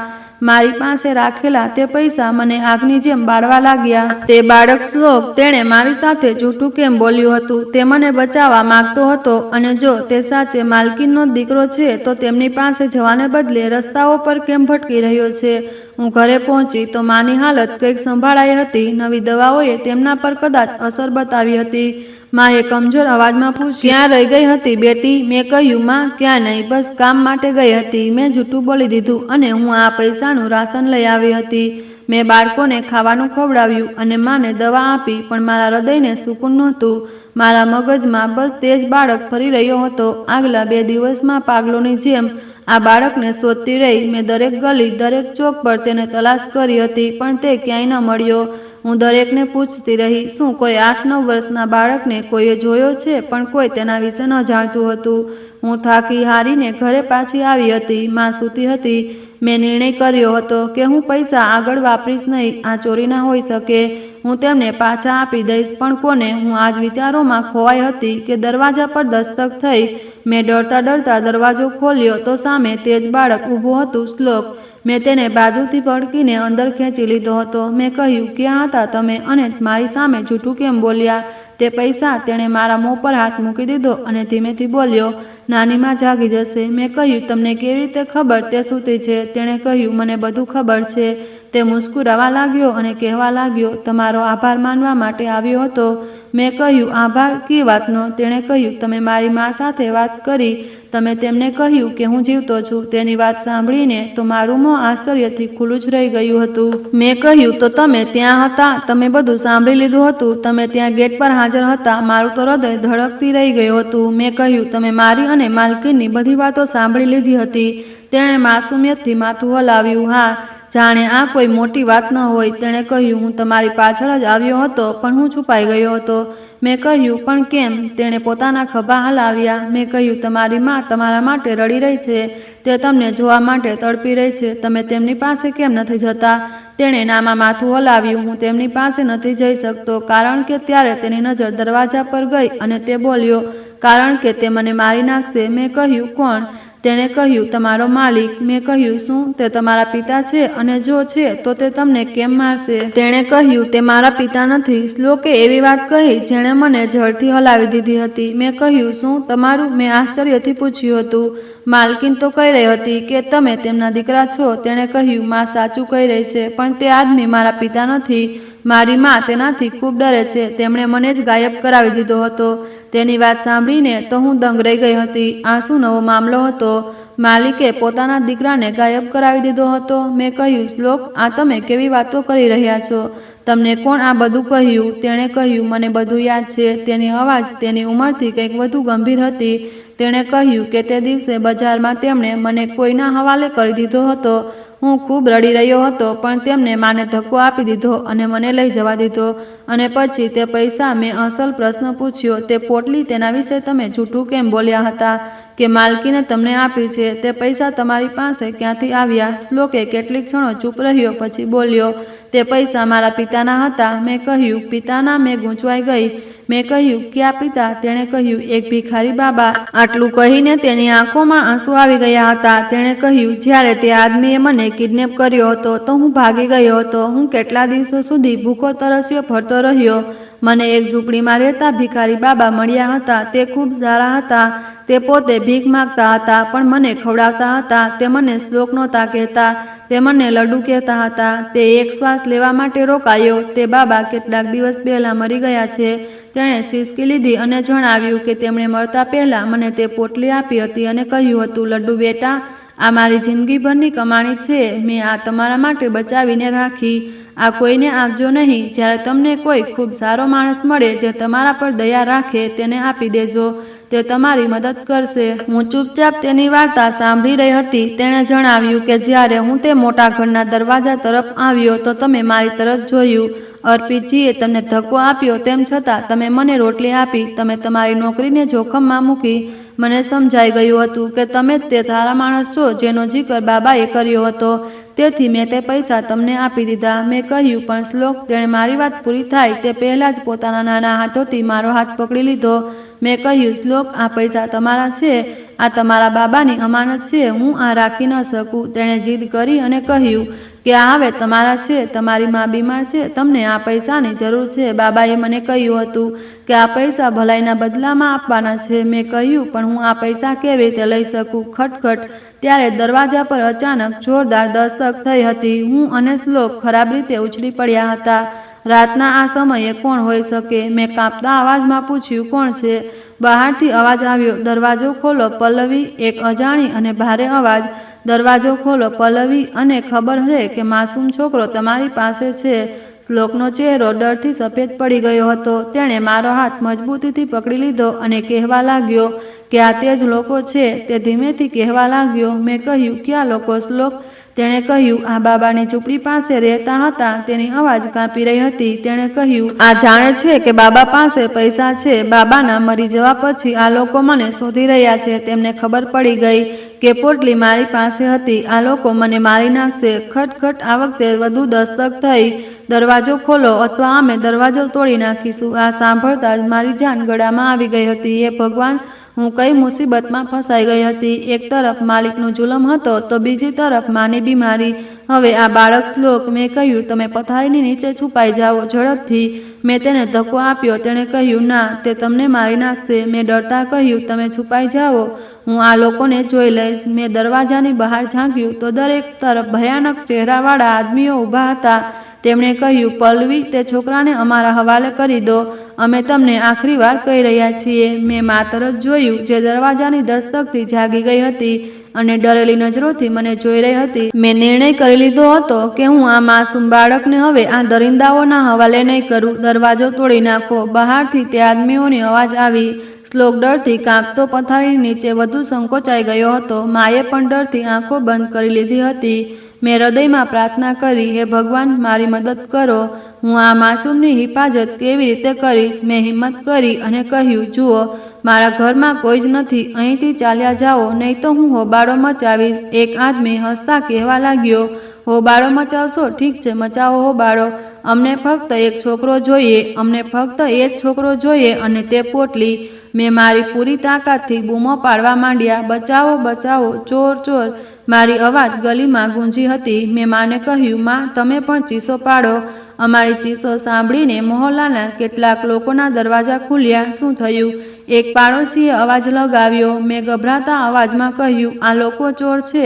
મારી પાસે રાખેલા તે પૈસા મને આગની જેમ બાળવા લાગ્યા. તે બાળક શ્લોક, તેણે મારી સાથે જૂઠું કેમ બોલ્યું હતું? તે મને બચાવવા માંગતો હતો, અને જો તે સાચે માલકીનનો દીકરો છે તો તેમની પાસે જવાને બદલે રસ્તાઓ પર કેમ ભટકી રહ્યો છે? હું ઘરે પહોંચી તો માની હાલત કંઈક સંભાળાઈ હતી. નવી દવાઓએ તેમના પર કદાચ અસર બતાવી હતી. માએ કમજોર અવાજમાં પૂછ્યું, ક્યાં રહી ગઈ હતી બેટી? મેં કહ્યું, માં ક્યાં નહીં, બસ કામ માટે ગઈ હતી. મેં જૂઠું બોલી દીધું અને હું આ પૈસાનું રાશન લઈ આવી હતી. મેં બાળકોને ખાવાનું ખવડાવ્યું અને માને દવા આપી, પણ મારા હૃદયને સુકૂન નહોતું. મારા મગજમાં બસ તે જ બાળક ફરી રહ્યો હતો. આગલા 2 દિવસમાં પાગલોની જેમ આ બાળકને શોધતી રહી. મેં દરેક ગલી, દરેક ચોક પર તેને તલાશ કરી હતી, પણ તે ક્યાંય ન મળ્યો. હું દરેકને પૂછતી રહી, શું કોઈ 8-9 વર્ષના બાળકને કોઈએ જોયો છે? પણ કોઈ તેના વિશે ન જાણતું હતું. હું થાકી હારીને ઘરે પાછી આવી હતી. માં સૂતી હતી. મેં નિર્ણય કર્યો હતો કે હું પૈસા આગળ વાપરીશ નહીં. આ ચોરી ના હોઈ શકે. હું તેમને પાછા આપી દઈશ, પણ કોને? હું આ જ વિચારોમાં ખોવાઈ હતી કે દરવાજા પર દસ્તક થઈ. મેં ડરતા ડરતા દરવાજો ખોલ્યો તો સામે તે જ બાળક ઊભું હતું, શ્લોક. મેં તેને બાજુથી પકડીને અંદર ખેંચી લીધો હતો. મેં કહ્યું, ક્યાં હતા તમે અને મારી સામે જૂઠું કેમ બોલ્યા? તે પૈસા? તેણે મારા મોં પર હાથ મૂકી દીધો અને ધીમેથી બોલ્યો, નાનીમાં જાગી જશે. મેં કહ્યું, તમને કેવી રીતે ખબર તે સૂતી છે? તેણે કહ્યું, મને બધું ખબર છે. તે મુસ્કુરાવા લાગ્યો અને કહેવા લાગ્યો, તમારો આભાર માનવા માટે આવ્યો હતો. મેં કહ્યું, આભાર? કી વાતનો? તેણે કહ્યું, તમે મારી મા સાથે વાત કરી. તમે તેમને કહ્યું કે હું જીવતો છું. તેની વાત સાંભળીને તો મારું મોં આશ્ચર્યથી ખુલ્લું જ રહી ગયું હતું. મેં કહ્યું, તો તમે ત્યાં હતા? તમે બધું સાંભળી લીધું હતું? તમે ત્યાં ગેટ પર હાજર હતા? મારું તો હૃદય ધડકતી રહી ગયું હતું. મેં કહ્યું, તમે મારી અને માલકીનની બધી વાતો સાંભળી લીધી હતી. તેણે માસુમિયતથી માથું હલાવ્યું. હા, જાણે આ કોઈ મોટી વાત ન હોય. તેણે કહ્યું, હું તમારી પાછળ જ આવ્યો હતો, પણ હું છુપાઈ ગયો હતો. મેં કહ્યું, પણ કેમ? તેણે પોતાના ખભા હલાવ્યા. મેં કહ્યું, તમારી માં તમારા માટે રડી રહી છે. તે તમને જોવા માટે તડપી રહી છે. તમે તેમની પાસે કેમ નથી જતા? તેણે નામાં માથું હલાવ્યું. હું તેમની પાસે નથી જઈ શકતો, કારણ કે ત્યારે તેની નજર દરવાજા પર ગઈ અને તે બોલ્યો, કારણ કે તે મને મારી નાખશે. મેં કહ્યું, કોણ? તેણે કહ્યું, તમારો માલિક. મેં કહ્યું, શું તે તમારા પિતા છે? અને જો છે તો તે તમને કેમ મારશે? તેણે કહ્યું, તે મારા પિતા નથી. શ્લોકે એવી વાત કહી જેણે મને જળથી હલાવી દીધી હતી. મેં કહ્યું, શું તમારું? મેં આશ્ચર્યથી પૂછ્યું હતું. માલકીન તો કહી રહી હતી કે તમે તેમના દીકરા છો. તેણે કહ્યું, માં સાચું કહી રહી છે, પણ તે આદમી મારા પિતા નથી. મારી માં તેનાથી ખૂબ ડરે છે. તેમણે મને જ ગાયબ કરાવી દીધો હતો. તેની વાત સાંભળીને તો હું દંગ રહી ગઈ હતી. આ શું નવો મામલો હતો? માલિકે પોતાના દીકરાને ગાયબ કરાવી દીધો હતો? મેં કહ્યું, શ્લોક, આ તમે કેવી વાતો કરી રહ્યા છો? તમને કોણ આ બધું કહ્યું? તેણે કહ્યું, મને બધું યાદ છે. તેની અવાજ તેની ઉંમરથી કંઈક વધુ ગંભીર હતી. તેણે કહ્યું કે તે દિવસે બજારમાં તેમણે મને કોઈના હવાલે કરી દીધો હતો. હું ખૂબ રડી રહ્યો હતો, પણ તેમને માને ધક્કો આપી દીધો અને મને લઈ જવા દીધો. અને પછી તે પૈસા? મેં અસલ પ્રશ્ન પૂછ્યો. તે પોટલી, તેના વિશે તમે જૂઠું કેમ બોલ્યા હતા કે માલકીને તમને આપી છે? તે પૈસા તમારી પાસે ક્યાંથી આવ્યા? શ્લોકે કેટલીક ક્ષણો ચૂપ રહ્યો, પછી બોલ્યો, તે પૈસા મારા પિતાના હતા. મેં કહ્યું, પિતાના? મેં ગૂંચવાઈ ગઈ. મેં કહ્યું, ક્યાં પિતા? તેણે કહ્યું, એક ભિખારી બાબા. આટલું કહીને તેની આંખોમાં આંસુ આવી ગયા હતા. તેણે કહ્યું, જ્યારે તે આદમીએ મને કિડનેપ કર્યો હતો તો હું ભાગી ગયો હતો. હું કેટલા દિવસો સુધી ભૂખો તરસ્યો ફરતો રહ્યો. મને એક ઝૂંપડીમાં રહેતા ભિખારી બાબા મળ્યા હતા. તે ખૂબ સારા હતા. તે પોતે ભીખ માગતા હતા, પણ મને ખવડાવતા હતા. તે મને શ્લોક નહોતા કહેતા, તે મને લડ્ડુ કહેતા હતા. તે એક શ્વાસ લેવા માટે રોકાયો. તે બાબા કેટલાક દિવસ પહેલા મરી ગયા છે. તેણે સિસકી લીધી અને જણાવ્યું કે તેમણે મળતા પહેલા મને તે પોટલી આપી હતી અને કહ્યું હતું, લડ્ડુ બેટા, આ મારી જિંદગીભરની કમાણી છે. મેં આ તમારા માટે બચાવીને રાખી. આ કોઈને આપજો નહીં. જ્યારે તમને કોઈ ખૂબ સારો માણસ મળે જે તમારા પર દયા રાખે, તેને આપી દેજો. તે તમારી મદદ કરશે. હું ચૂપચાપ તેની વાર્તા સાંભળી રહી હતી. તેણે જણાવ્યું કે જ્યારે હું તે મોટા ઘરના દરવાજા તરફ આવ્યો તો તમે મારી તરફ જોયું. અર્પિતજીએ તમને ધક્કો આપ્યો, તેમ છતાં તમે મને રોટલી આપી. તમે તમારી નોકરીને જોખમમાં મૂકી. મને સમજાઈ ગયું હતું કે તમે તે સારા માણસ છો જેનો જિકર બાબાએ કર્યો હતો. તેથી મેં તે પૈસા તમને આપી દીધા. મેં કહ્યું, પણ શ્લોક. તેણે મારી વાત પૂરી થાય તે પહેલાં જ પોતાના નાના હાથોથી મારો હાથ પકડી લીધો. મેં કહ્યું, શ્લોક, આ પૈસા તમારા છે. આ તમારા બાબાની અમાનત છે. હું આ રાખી ન શકું. તેણે જીદ કરી અને કહ્યું, કે આ હવે તમારા છે, તમારી માં બીમાર છે, તમને આ પૈસાની જરૂર છે. બાબાએ મને કહ્યું હતું કે આ પૈસા ભલાઈના બદલામાં આપવાના છે. મેં કહ્યું, પણ હું આ પૈસા કેવી રીતે લઈ શકું? ખટખટ. ત્યારે દરવાજા પર અચાનક જોરદાર દસ્તક થઈ હતી. હું અને શ્લોક ખરાબ રીતે ઉછળી પડ્યા હતા. રાતના આ સમયે કોણ હોઈ શકે? મેં કાંપતા અવાજમાં પૂછ્યું, કોણ છે? બહારથી અવાજ આવ્યો, દરવાજો ખોલો પલ્લવી. એક અજાણી અને ભારે અવાજ, દરવાજો ખોલો પલ્લવી, અને ખબર છે કે માસૂમ છોકરો તમારી પાસે છે. શ્લોકનો ચહેરો ડરથી સફેદ પડી ગયો હતો. તેણે મારો હાથ મજબૂતીથી પકડી લીધો અને કહેવા લાગ્યો કે આ તે જ લોકો છે. તે ધીમેથી કહેવા લાગ્યો. મેં કહ્યું, ક્યાં લોકો શ્લોક? તેણે કહ્યું, આ બાબાની ઝૂંપડી પાસે રહેતા હતા. તેની અવાજ કાંપી રહી હતી. તેણે કહ્યું, આ જાણે છે કે બાબા પાસે પૈસા છે. બાબાના મરી જવા પછી આ લોકો મને શોધી રહ્યા છે. તેમને ખબર પડી ગઈ કે પોટલી મારી પાસે હતી. આ લોકો મને મારી નાખશે. ખટખટ. આ વખતે વધુ દસ્તક થઈ. દરવાજો ખોલો અથવા અમે દરવાજો તોડી નાખીશું. આ સાંભળતા જ મારી જાન ગળામાં આવી ગઈ હતી. હે ભગવાન, હું કઈ મુસીબતમાં ફસાઈ ગઈ હતી. એક તરફ માલિકનું જુલમ હતો તો બીજી તરફ માની બીમારી. હવે આ બાળક શ્લોક. મેં કહ્યું, તમે પથારીની નીચે છુપાઈ જાઓ ઝડપથી. મેં તેને ધક્કો આપ્યો. તેણે કહ્યું, ના, તે તમને મારી નાખશે. મેં ડરતા કહ્યું, તમે છુપાઈ જાઓ, હું આ લોકોને જોઈ લઈશ. મેં દરવાજાની બહાર ઝાંક્યું તો દરેક તરફ ભયાનક ચહેરાવાળા આદમીઓ ઊભા હતા. તેમણે કહ્યું, પલ્લવી, તે છોકરાને અમારા હવાલે કરી દો. અમે તમને આખરી વાર કહી રહ્યા છીએ. મેં મા તરફ જોયું, જે દરવાજાની દસ્તકથી જાગી ગઈ હતી અને ડરેલી નજરોથી મને જોઈ રહી હતી. મેં નિર્ણય કરી લીધો હતો કે હું આ માસૂમ બાળકને હવે આ દરિંદાઓના હવાલે નહીં કરું. દરવાજો તોડી નાખો. બહારથી તે આદમીઓની અવાજ આવી. શ્લોક ડરથી કાંપતો પથારીની નીચે વધુ સંકોચાઈ ગયો હતો. માએ પણ ડરથી આંખો બંધ કરી લીધી હતી. મેં હૃદયમાં પ્રાર્થના કરી, હે ભગવાન, મારી મદદ કરો. હું આ માસૂમની હિફાજત કેવી રીતે કરીશ? મેં હિંમત કરી અને કહ્યું, જુઓ, મારા ઘરમાં કોઈ જ નથી. અહીંથી ચાલ્યા જાઓ, નહીં તો હું હોબાળો મચાવીશ. એક આદમી હસતા કહેવા લાગ્યો, હોબાળો મચાવશો? ઠીક છે, મચાવો હોબાળો. અમને ફક્ત એક છોકરો જોઈએ. અમને ફક્ત એ જ છોકરો જોઈએ, અને તે પોટલી. મેં મારી પૂરી તાકાતથી બૂમો પાડવા માંડ્યા, બચાવો, બચાવો, ચોર, ચોર. મારી અવાજ ગલીમાં ગૂંજી હતી. મેં માને કહ્યું, માં, તમે પણ ચીસો પાડો. અમારી ચીસો સાંભળીને મહોલ્લાના કેટલાક લોકોના દરવાજા ખુલ્યા. શું થયું? એક પાડોશીએ અવાજ લગાવ્યો. મેં ગભરાતા અવાજમાં કહ્યું, આ લોકો ચોર છે.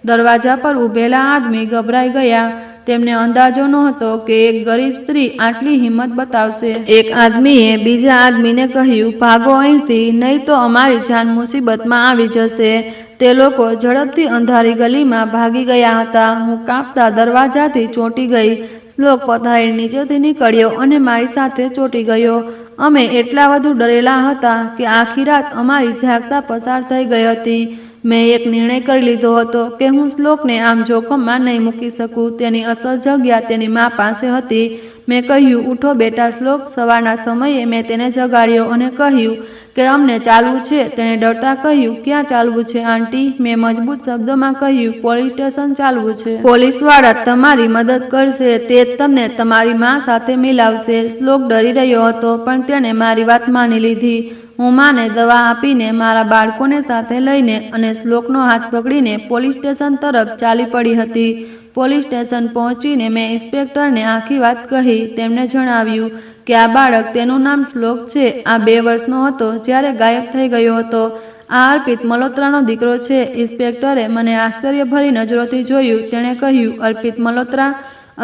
દરવાજા પર ઊભેલા આદમી ગભરાઈ ગયા. તેમને અંદાજો નહોતો કે એક ગરીબ સ્ત્રી આટલી હિંમત બતાવશે. એક આદમીએ બીજા આદમીને કહ્યું, ભાગો અહીંથી, નહીં તો અમારી જાન મુસીબતમાં આવી જશે. તે લોકો ઝડપથી અંધારી ગલીમાં ભાગી ગયા હતા. હું કાંપતા દરવાજાથી ચોંટી ગઈ. શ્લોક પથારી નીચેથી નીકળ્યો અને મારી સાથે ચોંટી ગયો. અમે એટલા વધુ ડરેલા હતા કે આખી રાત અમારી જાગતા પસાર થઈ ગઈ હતી. મેં એક નિર્ણય કરી લીધો હતો કે હું શ્લોકને આમ જોખમમાં નહીં મૂકી શકું. તેની અસલ જગ્યા તેની મા પાસે હતી. મેં કહ્યું, ઉઠો બેટા શ્લોક. સવારના સમયે મેં તેને જગાડ્યો અને કહ્યું કે અમને ચાલવું છે. તેણે ડરતા કહ્યું, ક્યાં ચાલવું છે આંટી? મેં મજબૂત શબ્દોમાં કહ્યું, પોલીસ સ્ટેશન ચાલવું છે. પોલીસવાળા તમારી મદદ કરશે. તે જ તમને તમારી મા સાથે મિલાવશે. શ્લોક ડરી રહ્યો હતો, પણ તેણે મારી વાત માની લીધી. હું માને દવા આપીને, મારા બાળકોને સાથે લઈને અને શ્લોકનો હાથ પકડીને પોલીસ સ્ટેશન તરફ ચાલી પડી હતી. પોલીસ સ્ટેશન પહોંચીને મેં ઇન્સ્પેક્ટરને આખી વાત કહી. તેમણે જણાવ્યું કે આ બાળક, તેનું નામ શ્લોક છે, આ 2 વર્ષનો હતો જ્યારે ગાયબ થઈ ગયો હતો. આ અર્પિત મલ્હોત્રાનો દીકરો છે. ઇન્સ્પેક્ટરે મને આશ્ચર્યભરી નજરોથી જોયું. તેણે કહ્યું, અર્પિત મલ્હોત્રા?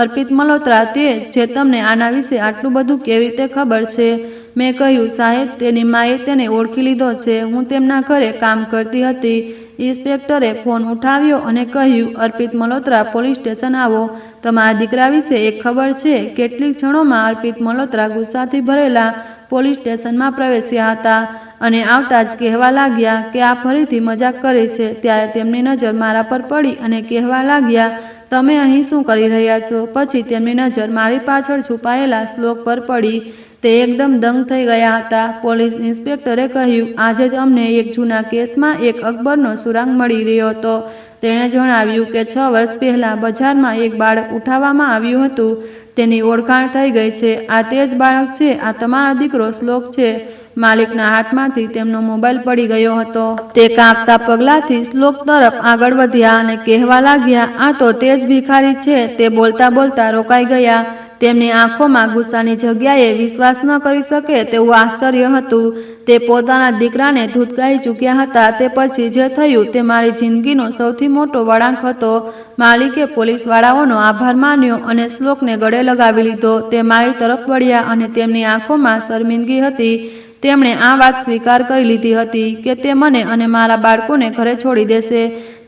અર્પિત મલ્હોત્રા તે જે તમને આના વિશે આટલું બધું કેવી રીતે ખબર છે? મેં કહ્યું, સાહેબ, તેની માએ તેને ઓળખી લીધો છે. હું તેમના ઘરે કામ કરતી હતી. ઇન્સ્પેક્ટરે ફોન ઉઠાવ્યો અને કહ્યું, અર્પિત મલ્હોત્રા, પોલીસ સ્ટેશન આવો. તમારા દીકરા વિશે એક ખબર છે? કેટલીક ક્ષણોમાં અર્પિત મલ્હોત્રા ગુસ્સાથી ભરેલા પોલીસ સ્ટેશનમાં પ્રવેશ્યા હતા અને આવતા જ કહેવા લાગ્યા કે આ ફરીથી મજાક કરે છે. ત્યારે તેમની નજર મારા પર પડી અને કહેવા લાગ્યા, તમે અહીં શું કરી રહ્યા છો? પછી તેમની નજર મારી પાછળ છુપાયેલા શ્લોક પર પડી. તે એકદમ દંગ થઈ ગયા હતા. પોલીસ ઇન્સ્પેક્ટરે કહ્યું, આજે જ અમને એક જૂના કેસમાં એક અકબરનો સુરાગ મળી રહ્યો હતો. તેણે જણાવ્યું કે 6 વર્ષ પહેલાં બજારમાં એક બાળક ઉઠાવવામાં આવ્યું હતું. તેની ઓળખાણ થઈ ગઈ છે. આ તે જ બાળક છે. આ તમારો દીકરો શ્લોક છે. માલિકના હાથમાંથી તેમનો મોબાઈલ પડી ગયો હતો। તે કાંપતા પગલાંથી શ્લોક તરફ આગળ વધ્યા અને કહેવા લાગ્યા, આ તો તે જ ભિખારી છે। તે બોલતા બોલતા રોકાઈ ગયા। તેમની આંખોમાં ગુસ્સાની જગ્યાએ વિશ્વાસ ન કરી શકે તેવું આશ્ચર્ય હતું। તે પોતાના દીકરાને ધૂતકારી ચૂક્યા હતા। તે પછી જે થયું તે મારી જિંદગીનો સૌથી મોટો વળાંક હતો। માલિકે પોલીસવાળાઓનો આભાર માન્યો અને શ્લોકને ગળે લગાવી લીધો। તે મારી તરફ વળ્યા અને તેમની આંખોમાં શર્મિંદગી હતી। તેમણે આ વાત સ્વીકાર કરી લીધી હતી કે તે મને અને મારા બાળકોને ઘરે છોડી દેશે।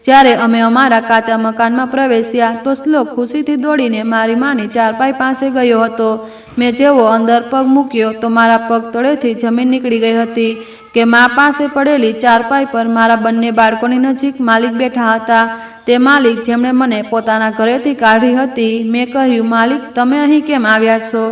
જ્યારે અમે અમારા કાચા મકાનમાં પ્રવેશ્યા તો શ્લોક ખુશીથી દોડીને મારી માની ચારપાઈ પાસે ગયો હતો। મેં જેવો અંદર પગ મૂક્યો તો મારા પગ તળેથી જમીન નીકળી ગઈ હતી કે મા પાસે પડેલી ચારપાઈ પર મારા બંને બાળકોની નજીક માલિક બેઠા હતા। તે માલિક જેમણે મને પોતાના ઘરેથી કાઢી હતી। મેં કહ્યું, માલિક, તમે અહીં કેમ આવ્યા છો?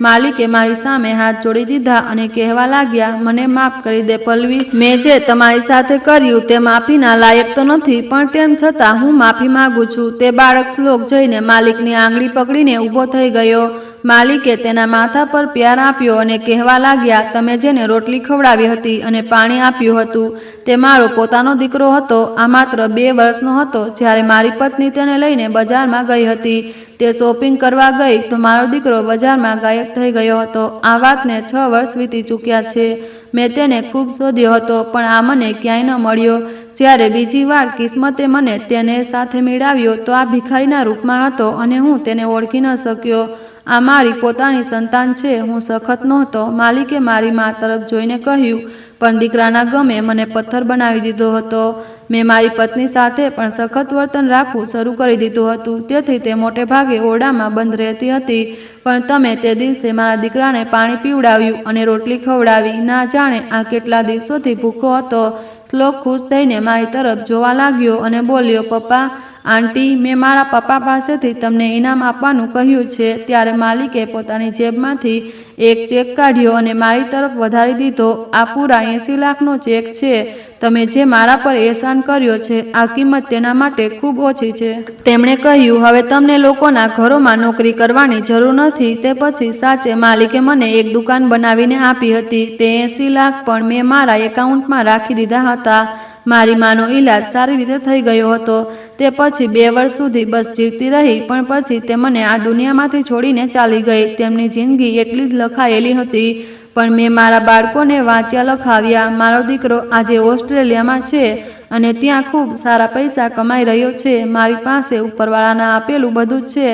માલિકે મારી સામે હાથ જોડી દીધા અને કહેવા લાગ્યા, મને માફ કરી દે પલ્લવી। મેં જે તમારી સાથે કર્યું તે માફીના લાયક તો નથી, પણ તેમ છતાં હું માફી માંગુ છું। તે બાળક શ્લોક જઈને માલિકની આંગળી પકડીને ઊભો થઈ ગયો। માલિકે તેના માથા પર પ્યાર આપ્યો અને કહેવા લાગ્યા, તમે જેને રોટલી ખવડાવી હતી અને પાણી આપ્યું હતું તે મારો પોતાનો દીકરો હતો। આ માત્ર 2 વર્ષનો હતો જ્યારે મારી પત્ની તેને લઈને બજારમાં ગઈ હતી। તે શોપિંગ કરવા ગઈ તો મારો દીકરો બજારમાં ગાયબ થઈ ગયો હતો। આ વાતને 6 વર્ષ વીતી ચૂક્યા છે। મેં તેને ખૂબ શોધ્યો હતો પણ આ મને ક્યાંય ન મળ્યો। જ્યારે બીજી વાર કિસ્મતે મને તેને સાથે મેળવ્યો તો આ ભિખારીના રૂપમાં હતો અને હું તેને ઓળખી ન શક્યો। આ મારી પોતાની સંતાન છે। હું સખત નહોતો। માલિકે મારી મા તરફ જોઈને કહ્યું, પણ દીકરાના ગમે મને પથ્થર બનાવી દીધો હતો। મેં મારી પત્ની સાથે પણ સખત વર્તન રાખવું શરૂ કરી દીધું હતું, તેથી તે મોટે ભાગે ઓરડામાં બંધ રહેતી હતી। પણ તમે તે દિવસે મારા દીકરાને પાણી પીવડાવ્યું અને રોટલી ખવડાવી। ના જાણે આ કેટલા દિવસોથી ભૂખો હતો। શ્લોક ખુશ થઈને મારી તરફ જોવા લાગ્યો અને બોલ્યો, પપ્પા, આંટી, મેં મારા પપ્પા પાસેથી તમને ઇનામ આપવાનું કહ્યું છે। ત્યારે માલિકે પોતાની જેબમાંથી એક ચેક કાઢ્યો અને મારી તરફ વધારી દીધો। આ પૂરા 80 લાખનો ચેક છે। તમે જે મારા પર એહસાન કર્યો છે આ કિંમત તેના માટે ખૂબ ઓછી છે। તેમણે કહ્યું, હવે તમને લોકોના ઘરોમાં નોકરી કરવાની જરૂર નથી। તે પછી સાચે માલિકે મને એક દુકાન બનાવીને આપી હતી। તે 80 લાખ પણ મેં મારા એકાઉન્ટમાં રાખી દીધા હતા। મારી માનો ઈલાજ સારી રીતે થઈ ગયો હતો। તે પછી 2 વર્ષ સુધી બસ જીવતી રહી, પણ પછી તે મને આ દુનિયામાંથી છોડીને ચાલી ગઈ। તેમની જિંદગી એટલી જ લખાયેલી હતી, પણ મેં મારા બાળકોને વાંચ્યા લખાવ્યા। મારો દીકરો આજે ઓસ્ટ્રેલિયામાં છે અને ત્યાં ખૂબ સારા પૈસા કમાઈ રહ્યો છે। મારી પાસે ઉપરવાળાના આપેલું બધું જ છે।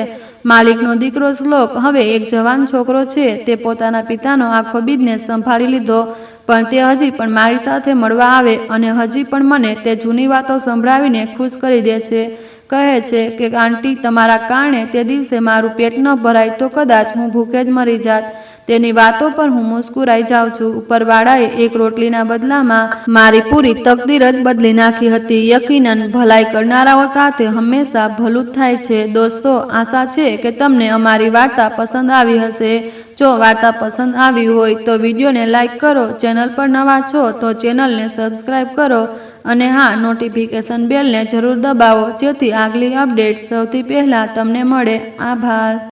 માલિકનો દીકરો શ્લોક હવે એક જવાન છોકરો છે। તે પોતાના પિતાનો આખો બિઝનેસ સંભાળી લીધો, પણ તે હજી પણ મારી સાથે મળવા આવે અને હજી પણ મને તે જૂની વાતો સંભળાવીને ખુશ કરી દે છે। કહે છે કે આંટી, તમારા કારણે તે દિવસે મારું પેટ ન ભરાય તો કદાચ હું ભૂખે જ મરી જાત। તેની વાતો પર હું મુસ્કુરાઈ જાઉં છું। ઉપરવાળાએ એક રોટલીના બદલામાં મારી પૂરી તકદીર જ બદલી નાખી હતી। યકીનન ભલાઈ કરનારાઓ સાથે હંમેશા ભલું જ થાય છે। દોસ્તો, આશા છે કે તમને અમારી વાર્તા પસંદ આવી હશે। જો વાર્તા પસંદ આવી હોય તો વિડીયોને લાઈક કરો, ચેનલ પર નવા છો તો ચેનલને સબસ્ક્રાઈબ કરો અને હા, નોટિફિકેશન બેલને જરૂર દબાવો જેથી આગલી અપડેટ સૌથી પહેલાં તમને મળે। આભાર।